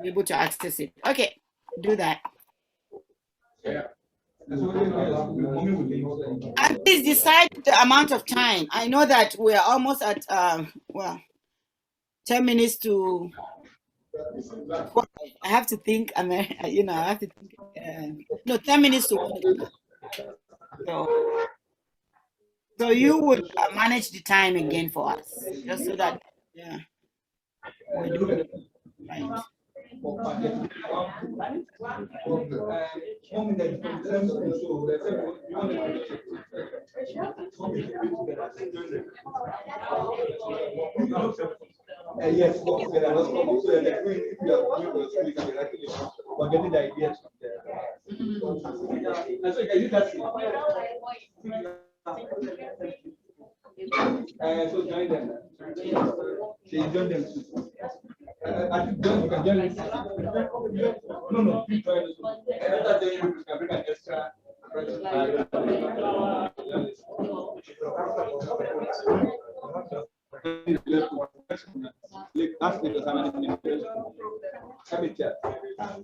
S1: be able to access it. Okay, do that.
S3: Yeah. And
S1: please decide the amount of time. I know that we are almost at 10 minutes to. I have to think. I have to think. No, 10 minutes to 1 o'clock. So you would manage the time again for us, just so that we do it right.
S3: Yes, we're getting the ideas from there. So join them. Join them. I think then we can get it. No. Another day we can bring an extra.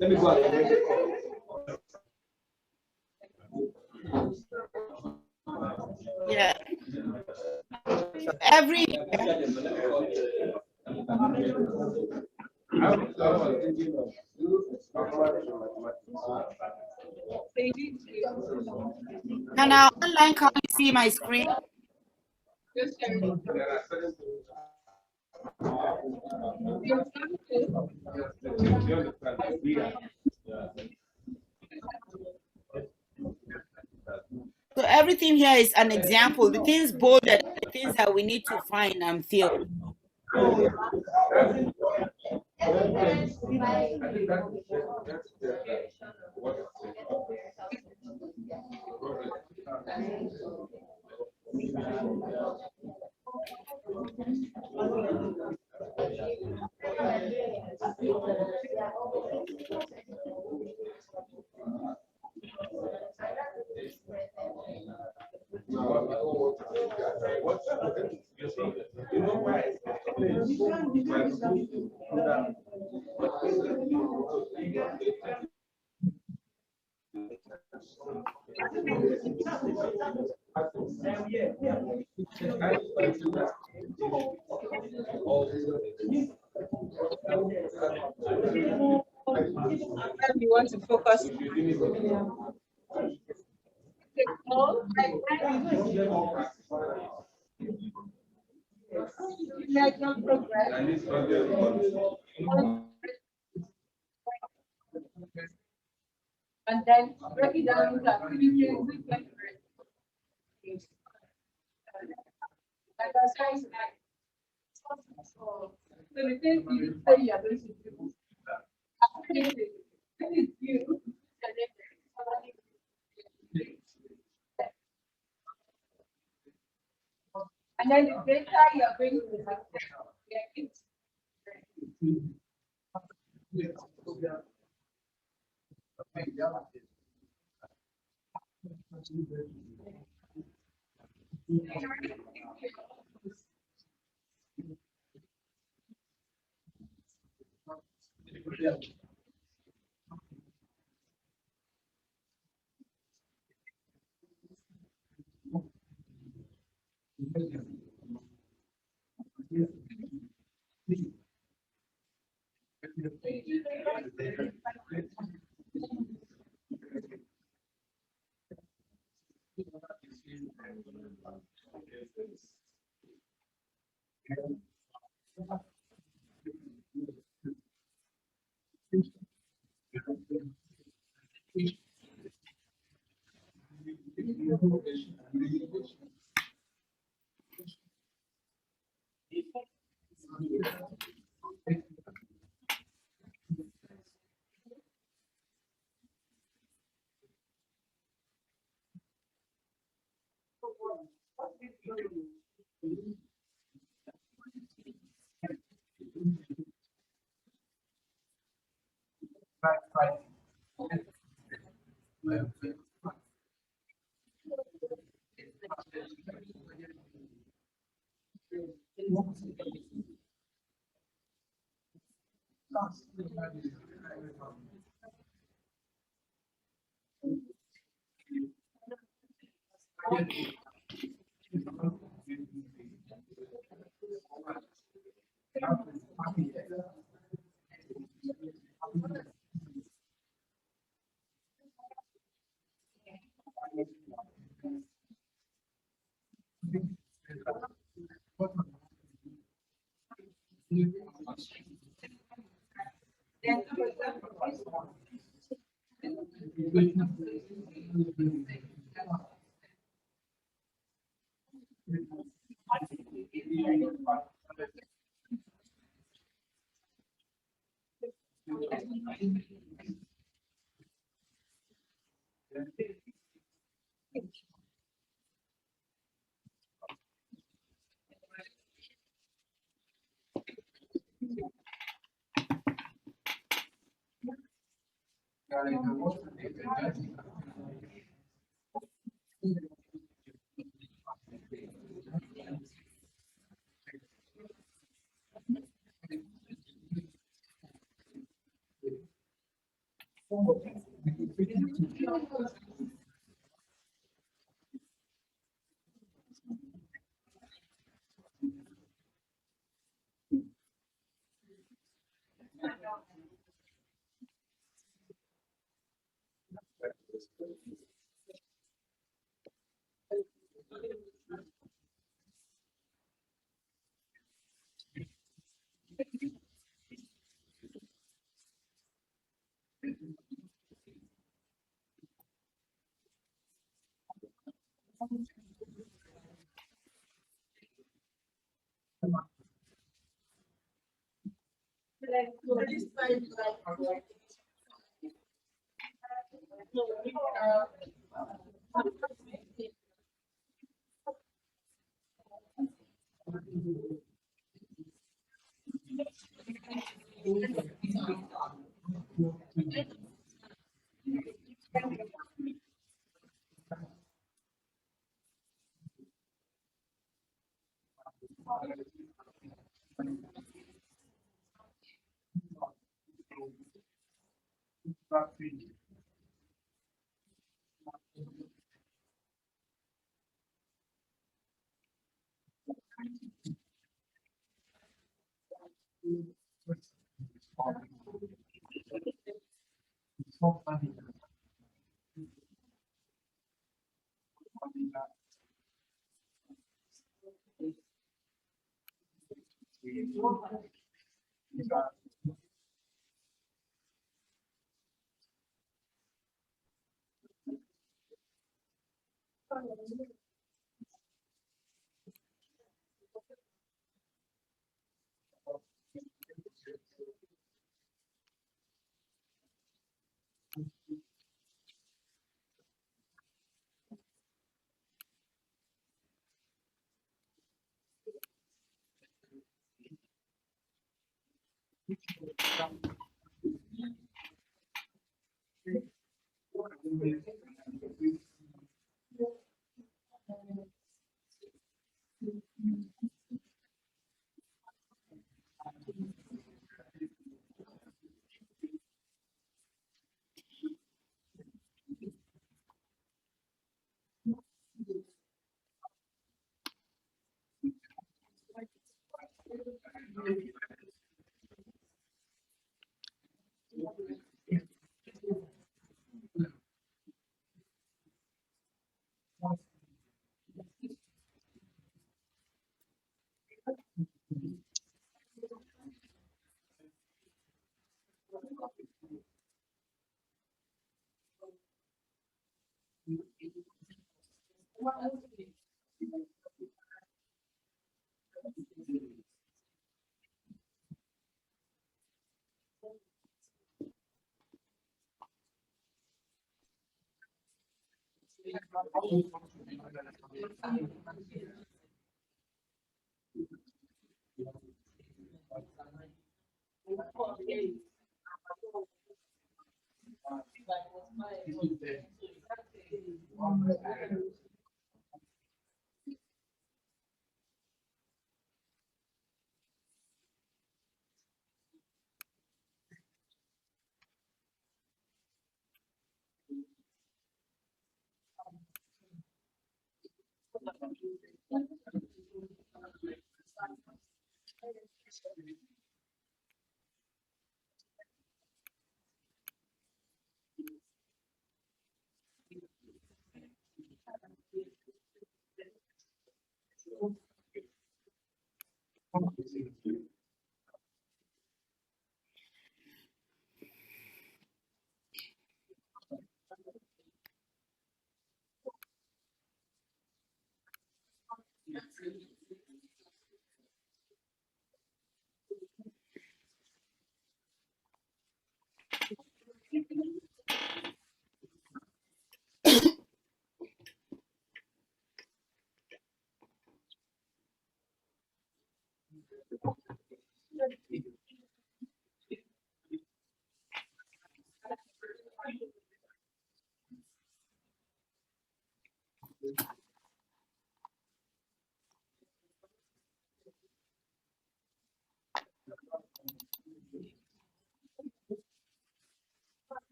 S3: Let me go ahead.
S1: Yeah. Every can our online colleagues see my screen? So everything here is an example. The things bolded, the things that we need to find and fill.
S8: You want to focus. And then break it down into activities. Exercise. So the things you say you are going to do. And then the data you are going to have.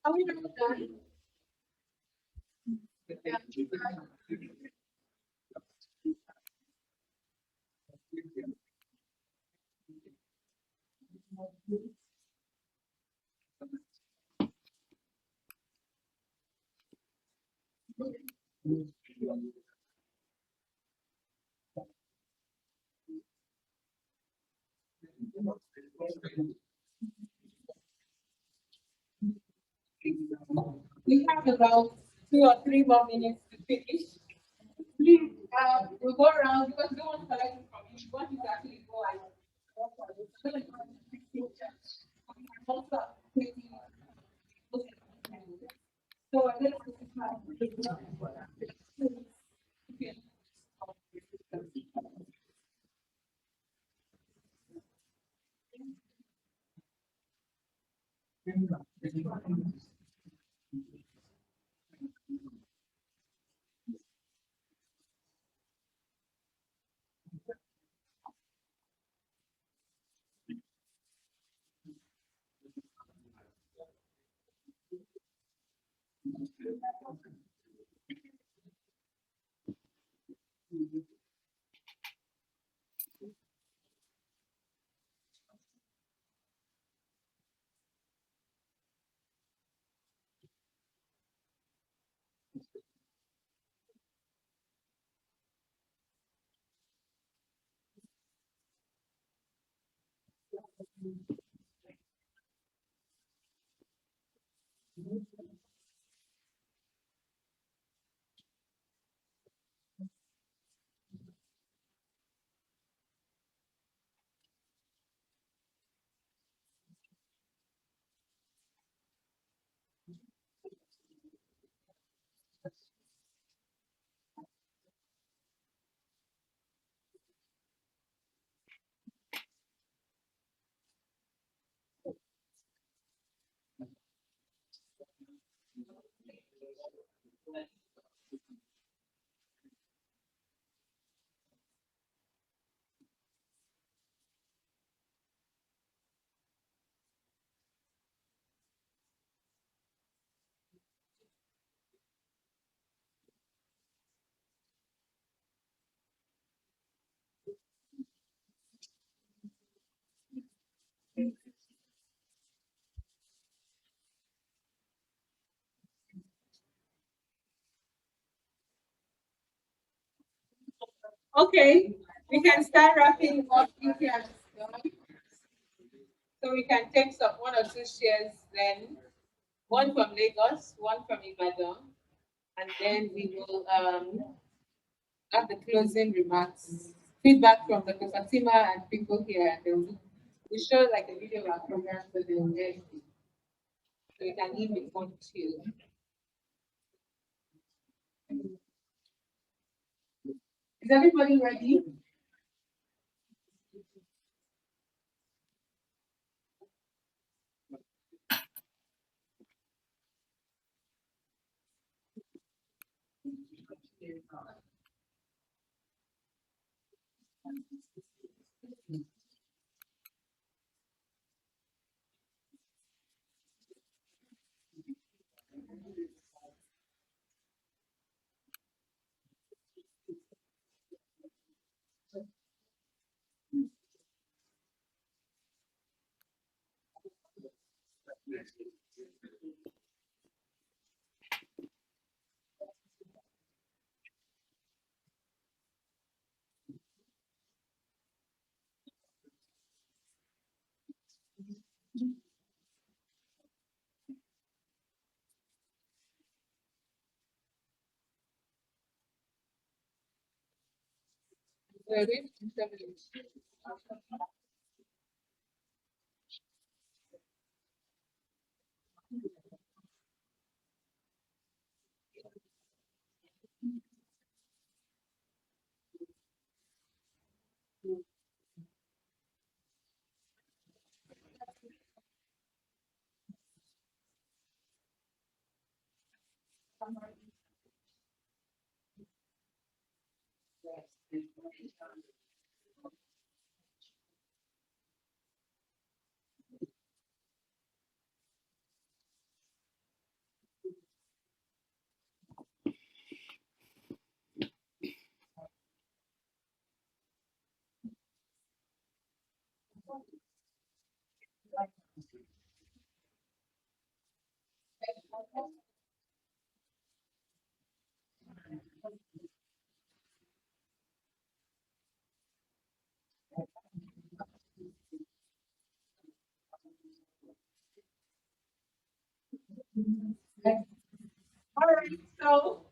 S2: Are we not done? We have about 2 or 3 more minutes to finish. Please, we'll go around because we don't want to collect it from you. We want you to actually go and so I'm going Okay, we can start wrapping up. So we can take some 1 or 2 shares then. One from Lagos, one from Ibadan, and then we will have the closing remarks. Feedback from Dr. Fatima and people here. And We show like a video of our program for the university. So you can leave with one too. Is everybody ready? Ready? All right, so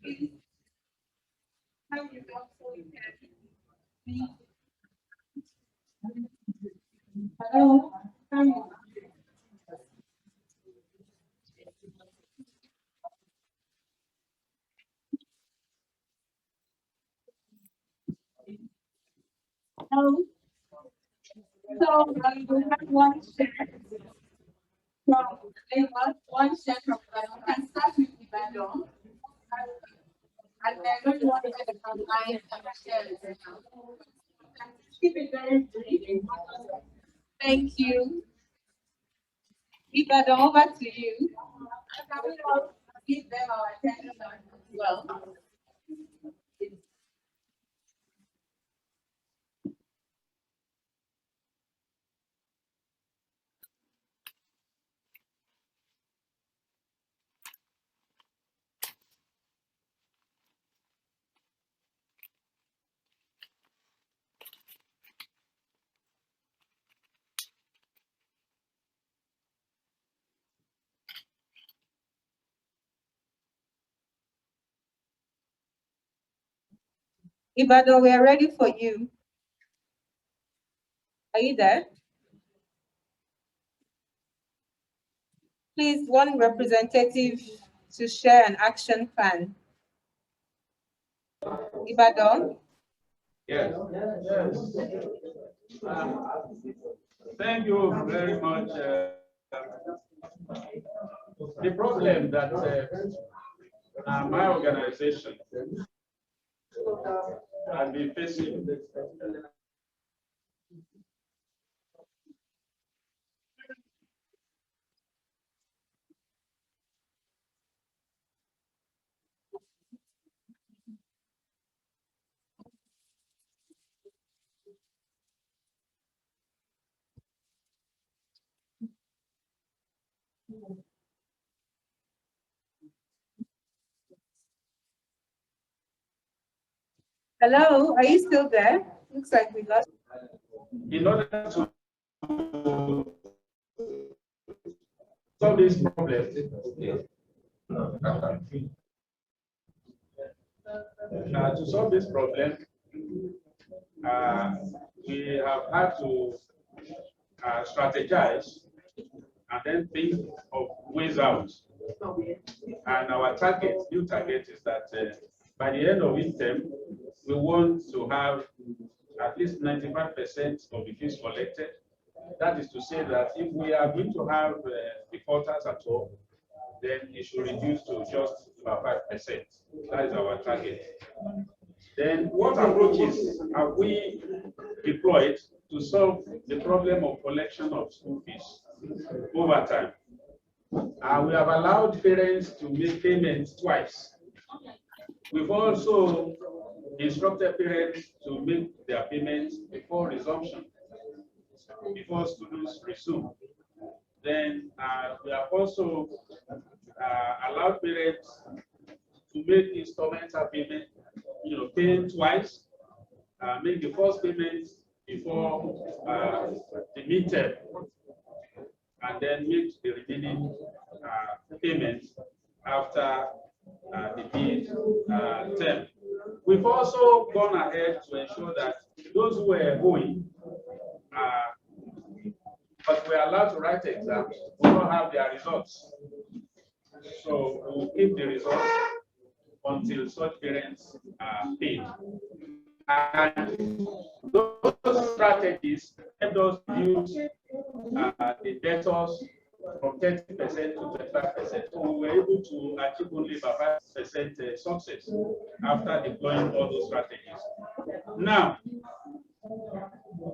S2: please have yourself so you can be. Hello. Hello. So we have one share from Lagos, one share from Ibadan. Can start with Ibadan. And then we want to get the combined shares. Keep it very brief. Thank you. Ibadan, over to you. Can we all give them our attention as well? Ibadan, we are ready for you. Are you there? Please, one representative to share an action plan. Ibadan?
S5: Yes. Thank you very much. The problem that my organization has been facing
S2: Hello, are you still there? Looks like we lost.
S5: in order to solve this problem. To solve this problem, we have had to strategize and then think of ways out. And our target, new target, is that by the end of each term, we want to have at least 95% of the fees collected. That is to say that if we are going to have defaulters at all, then it should reduce to just about 5%. That is our target. Then what approaches have we deployed to solve the problem of collection of school fees over time? We have allowed parents to make payments twice. We've also instructed parents to make their payments before resumption, before students resume. Then we have also allowed parents to make installmental payment, paying twice, make the first payment before the midterm, and then make the remaining payments after the mid-term. We've also gone ahead to ensure that those who were going, but were allowed to write exams, will not have their results. So we will keep the results until such parents are paid. And those strategies help us use the debtors from 30% to 25%. So we were able to achieve only about 5% success after deploying all those strategies. Now,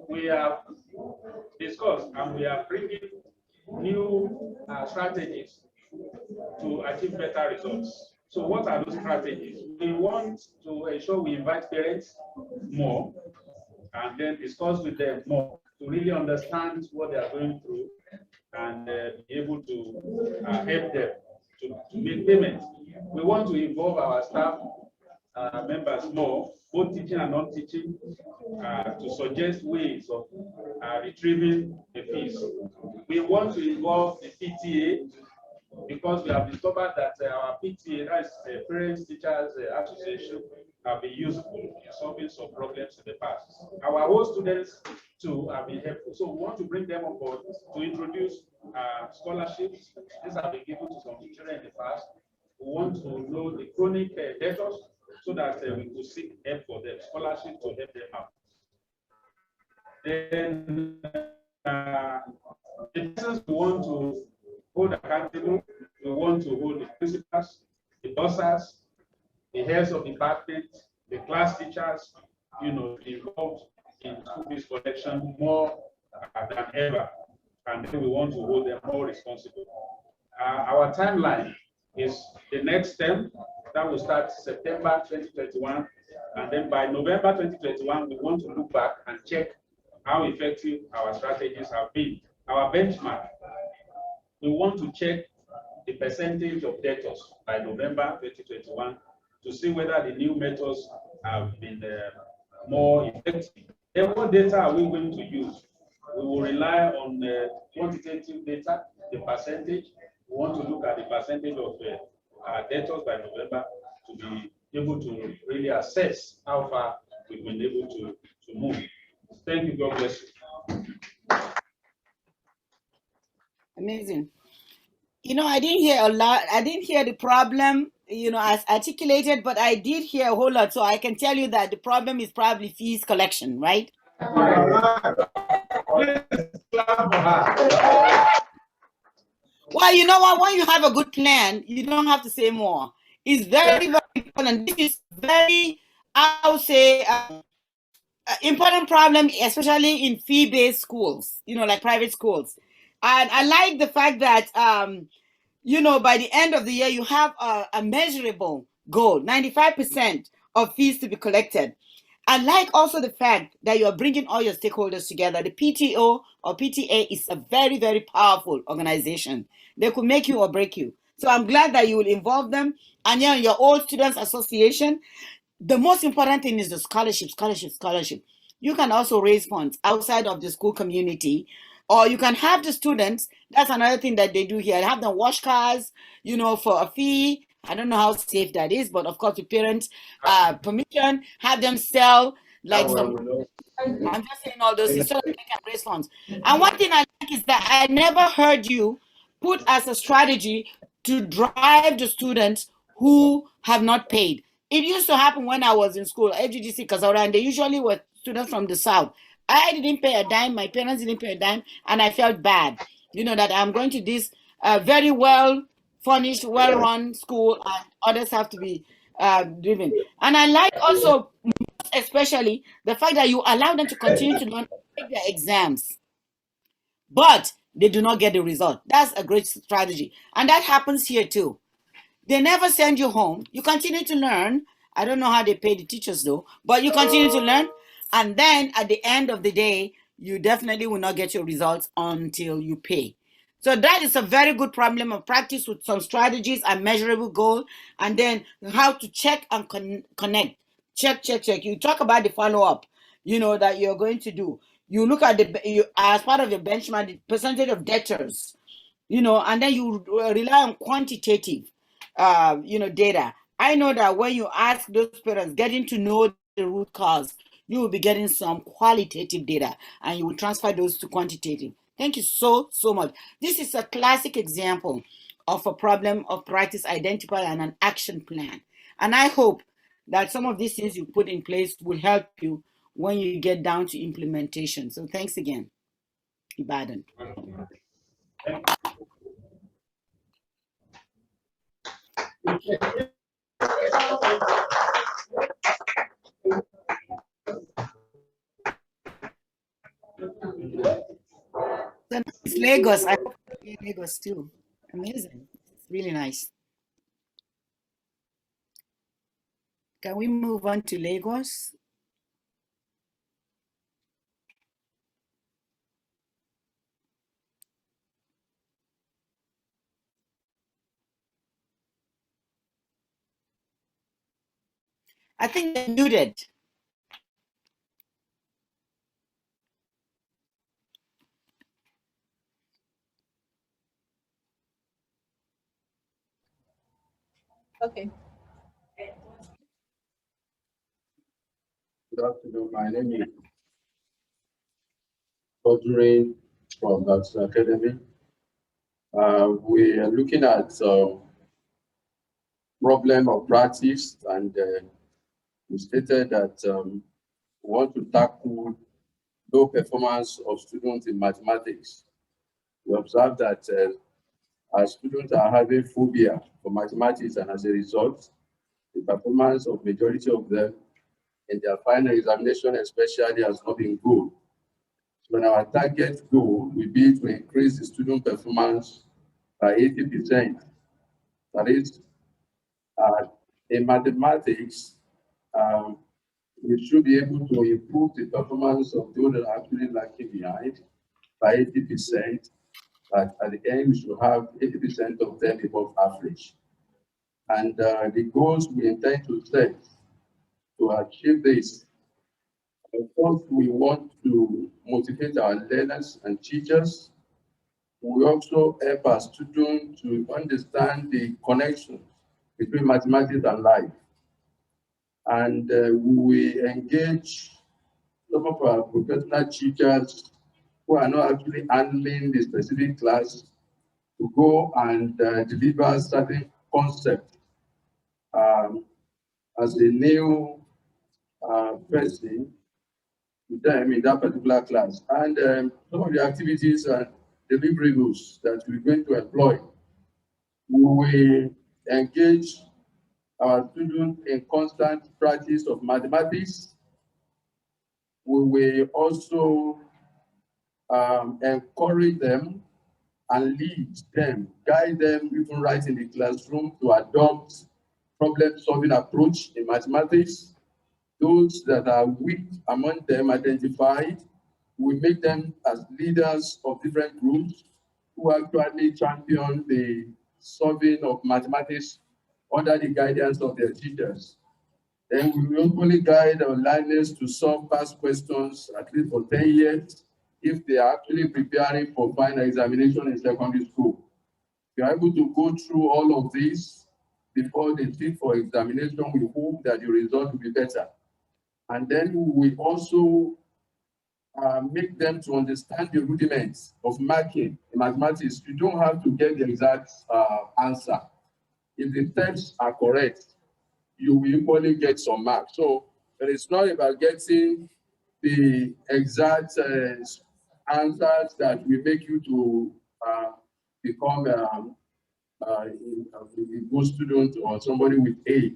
S5: we have discussed and we are bringing new strategies to achieve better results. So what are those strategies? We want to ensure we invite parents more and then discuss with them more to really understand what they are going through and be able to help them to make payments. We want to involve our staff members more, both teaching and non-teaching, to suggest ways of retrieving the fees. We want to involve the PTA because we have discovered that our PTA, that is the Parents Teachers Association, have been useful in solving some problems in the past. Our own students too have been helpful. So we want to bring them on board to introduce scholarships. These have been given to some children in the past. We want to know the chronic debtors so that we could seek help for them, scholarships to help them out. Then the persons we want to hold accountable, we want to hold the principals, the bursars, the heads of department, the class teachers, involved in school fees collection more than ever. And then we want to hold them more responsible. Our timeline is the next term that will start September 2021. And then by November 2021, we want to look back and check how effective our strategies have been. Our benchmark, we want to check the percentage of debtors by November 2021 to see whether the new methods have been more effective. Then what data are we going to use? We will rely on quantitative data, the percentage. We want to look at the percentage of debtors by November to be able to really assess how far we've been able to move. Thank you. God bless you.
S1: Amazing. I didn't hear a lot. I didn't hear the problem, as articulated, but I did hear a whole lot. So I can tell you that the problem is probably fees collection, right? Well, you know what? When you have a good plan, you don't have to say more. It's very, very important. This is very, I would say, important problem, especially in fee-based schools, like private schools. And I like the fact that, by the end of the year, you have a measurable goal, 95% of fees to be collected. I like also the fact that you are bringing all your stakeholders together. The PTO or PTA is a very, very powerful organization. They could make you or break you. So I'm glad that you will involve them. And your old students association, the most important thing is the scholarship. You can also raise funds outside of the school community, or you can have the students. That's another thing that they do here. Have them wash cars, for a fee. I don't know how safe that is, but of course, with parents' permission, have them sell like some. I'm just saying all those things so that they can raise funds. And one thing I like is that I never heard you put as a strategy to drive the students who have not paid. It used to happen when I was in school, FGGC Kazaura, and they usually were students from the South. I didn't pay a dime, my parents didn't pay a dime, and I felt bad, that I'm going to this very well furnished, well run school, and others have to be driven. And I like also, especially, the fact that you allow them to continue to learn, take their exams, but they do not get the result. That's a great strategy. And that happens here too. They never send you home. You continue to learn. I don't know how they pay the teachers though, but you continue to learn. And then at the end of the day, you definitely will not get your results until you pay. So that is a very good problem of practice with some strategies and measurable goals, and then how to check and connect. Check. You talk about the follow-up, that you're going to do. You look at as part of your benchmark, the percentage of debtors, and then you rely on quantitative, data. I know that when you ask those parents, getting to know the root cause, you will be getting some qualitative data, and you will transfer those to quantitative. Thank you so much. This is a classic example of a problem of practice identified and an action plan. And I hope that some of these things you put in place will help you when you get down to implementation. So thanks again, Ibadan. It's Lagos. I hope it's Lagos too. Amazing. It's really nice. Can we move on to Lagos? I think they're muted.
S8: Okay.
S7: Good afternoon. My name is Audrey from that academy. We are looking at problem of practice, and we stated that we want to tackle low performance of students in mathematics. We observe that our students are having phobia for mathematics, and as a result, the performance of majority of them in their final examination especially has not been good. So our target goal will be to increase the student performance by 80%. That is, in mathematics, we should be able to improve the performance of those that are actually lagging behind by 80%. But at the end, we should have 80% of them above average. And the goals we intend to set to achieve this, of course, we want to motivate our learners and teachers. We also help our students to understand the connection between mathematics and life. And we engage some of our professional teachers who are not actually handling the specific class to go and deliver certain concepts as a new person to them in that particular class. And some of the activities and deliverables that we're going to employ, we will engage our students in constant practice of mathematics. We will also encourage them and lead them, guide them even right in the classroom to adopt problem-solving approach in mathematics. Those that are weak among them identified, we make them as leaders of different groups who actually champion the solving of mathematics under the guidance of their teachers. Then we will only guide our learners to solve past questions at least for 10 years if they are actually preparing for final examination in secondary school. If you are able to go through all of this before they sit for examination, we hope that the result will be better. And then we also make them to understand the rudiments of marking in mathematics. You don't have to get the exact answer. If the steps are correct, you will equally get some marks. So it's not about getting the exact answers that will make you to become a good student or somebody with A.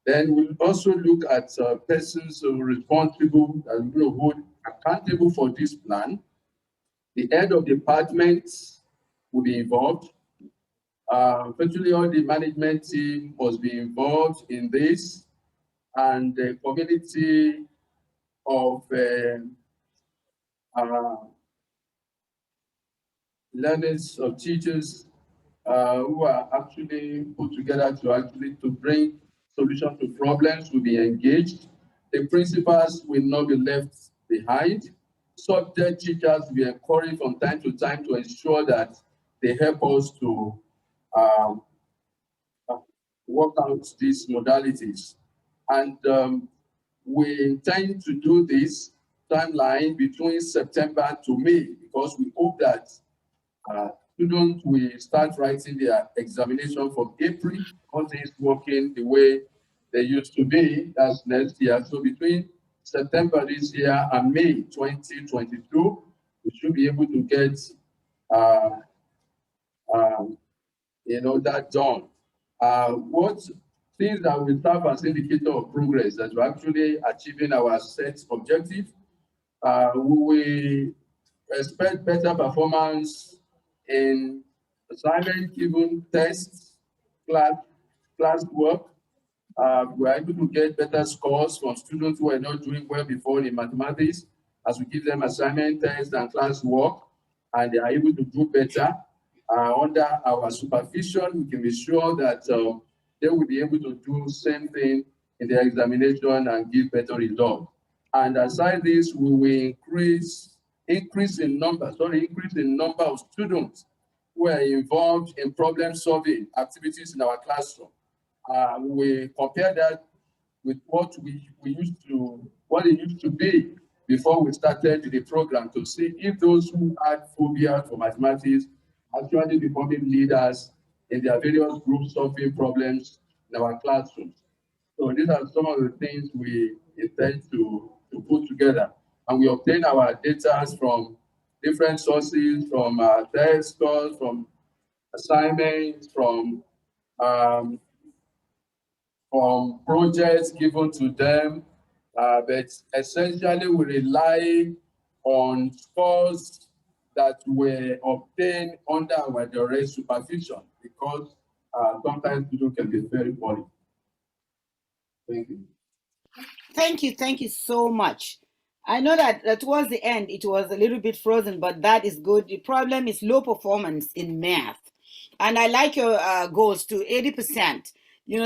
S7: Then we'll also look at persons responsible and hold accountable for this plan. The head of department will be involved. Virtually all the management team must be involved in this, and the community of learners, of teachers who are actually put together to bring solutions to problems will be engaged. The principals will not be left behind. Subject teachers will be encouraged from time to time to ensure that they help us to work out these modalities. And we intend to do this timeline between September to May, because we hope that students will start writing their examination from April, all things working the way they used to be. That's next year. So between September this year and May 2022, we should be able to get that done. What things that will serve as indicator of progress that we're actually achieving our set objective. We will expect better performance in assignment, given tests, class work. We're able to get better scores from students who are not doing well before in mathematics, as we give them assignment, tests, and class work, and they are able to do better. Under our supervision, we can be sure that they will be able to do the same thing in their examination and give better results. And aside this, we will increase in number of students who are involved in problem-solving activities in our classroom. We compare that with what it used to be before we started the program, to see if those who had phobia for mathematics actually becoming leaders in their various groups solving problems in our classrooms. So these are some of the things we intend to put together. And we obtain our data from different sources, from test scores, from assignments, from projects given to them. But essentially, we rely on scores that were obtained under our direct supervision, because sometimes students can be very poorly. Thank you.
S1: Thank you so much. I know that towards the end it was a little bit frozen, but that is good. The problem is low performance in math. And I like your goals to 80%.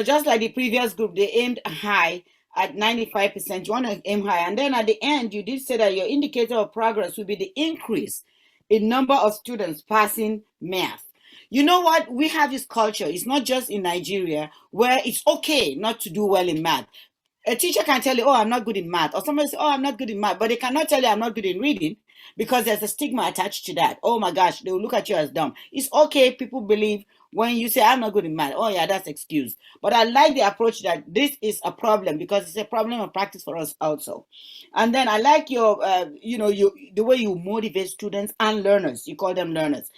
S1: Just like the previous group, they aimed high at 95%. You want to aim high. And then at the end, you did say that your indicator of progress will be the increase in number of students passing math. You know what? We have this culture. It's not just in Nigeria, where it's okay not to do well in math. A teacher can tell you, oh, I'm not good in math. Or somebody say, oh, I'm not good in math. But they cannot tell you I'm not good in reading, because there's a stigma attached to that. Oh my gosh, they will look at you as dumb. It's okay. People believe when you say I'm not good in math. Oh yeah, that's excuse. But I like the approach that this is a problem, because it's a problem of practice for us also. And then I like your, the way you motivate students and learners. You call them learners.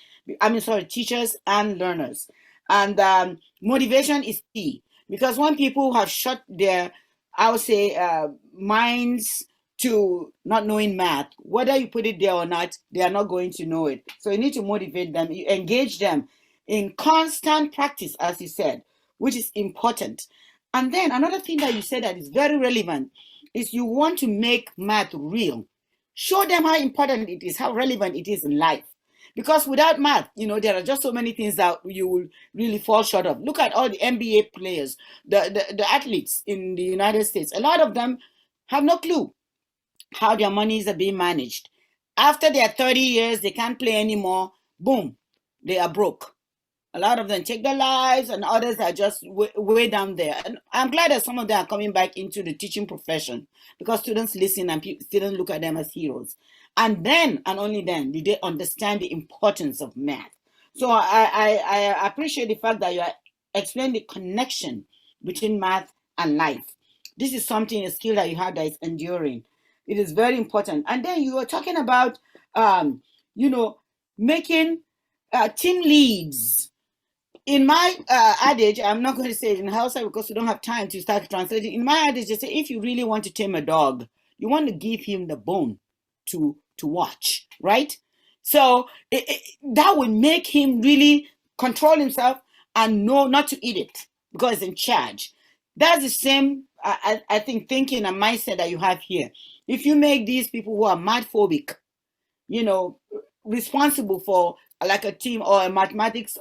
S1: Teachers and learners. And motivation is key, because when people have shut their, I would say, minds to not knowing math, whether you put it there or not, they are not going to know it. So you need to motivate them, you engage them in constant practice, as you said, which is important. And then another thing that you said that is very relevant is you want to make math real. Show them how important it is, how relevant it is in life. Because without math, there are just so many things that you will really fall short of. Look at all the NBA players, the athletes in the United States. A lot of them have no clue how their monies are being managed. After their 30 years, they can't play anymore. Boom, they are broke. A lot of them take their lives, and others are just way down there. And I'm glad that some of them are coming back into the teaching profession, because students listen and students look at them as heroes. And then, and only then, do they understand the importance of math. So I appreciate the fact that you are explaining the connection between math and life. This is something, a skill that you have that is enduring. It is very important. And then you were talking about, making team leads. In my adage, I'm not going to say it in Hausa because we don't have time to start translating. In my adage, they say if you really want to tame a dog, you want to give him the bone to watch, right? So that would make him really control himself and know not to eat it because it's in charge. That's the same, I think, thinking and mindset that you have here. If you make these people who are math phobic, responsible for like a team or a mathematics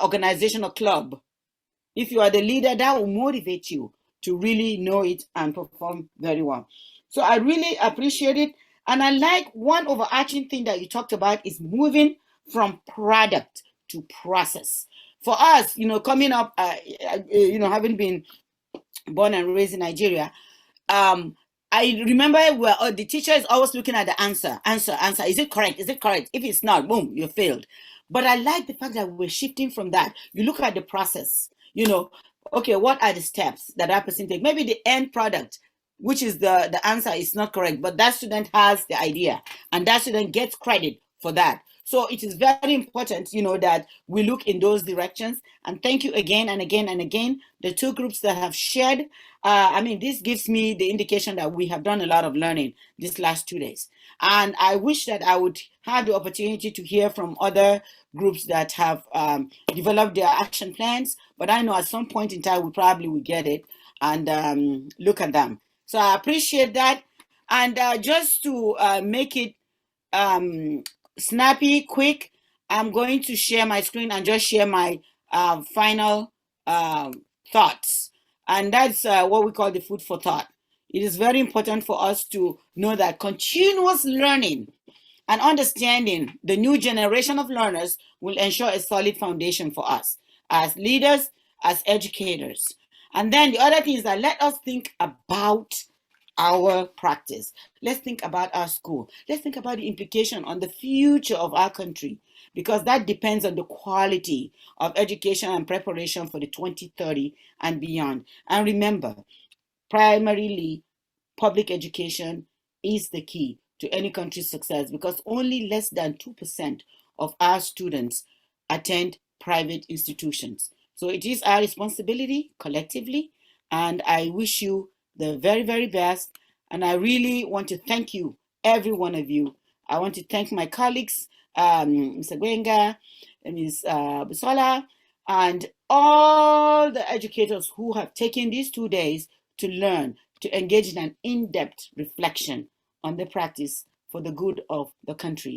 S1: organization or club, if you are the leader, that will motivate you to really know it and perform very well. So I really appreciate it. And I like one overarching thing that you talked about is moving from product to process. For us, coming up, having been born and raised in Nigeria, I remember where the teacher is always looking at the answer. Is it correct? Is it correct? If it's not, boom, you failed. But I like the fact that we're shifting from that. You look at the process, okay, what are the steps that person take? Maybe the end product, which is the answer, is not correct, but that student has the idea and that student gets credit for that. So it is very important, that we look in those directions. And thank you again and again and again, the two groups that have shared. This gives me the indication that we have done a lot of learning these last 2 days. And I wish that I would have the opportunity to hear from other groups that have developed their action plans. But I know at some point in time, we probably will get it and look at them. So I appreciate that. And just to make it snappy, quick, I'm going to share my screen and just share my final thoughts. And that's what we call the food for thought. It is very important for us to know that continuous learning and understanding the new generation of learners will ensure a solid foundation for us as leaders, as educators. And then the other thing is that let us think about our practice. Let's think about our school. Let's think about the implication on the future of our country, because that depends on the quality of education and preparation for the 2030 and beyond. And remember, primarily, public education is the key to any country's success, because only less than 2% of our students attend private institutions. So it is our responsibility collectively, and I wish you the very, very best. And I really want to thank you, every one of you. I want to thank my colleagues, Mr. Gwenga, Ms. Busola, and all the educators who have taken these 2 days to learn, to engage in an in-depth reflection on the practice for the good of the country.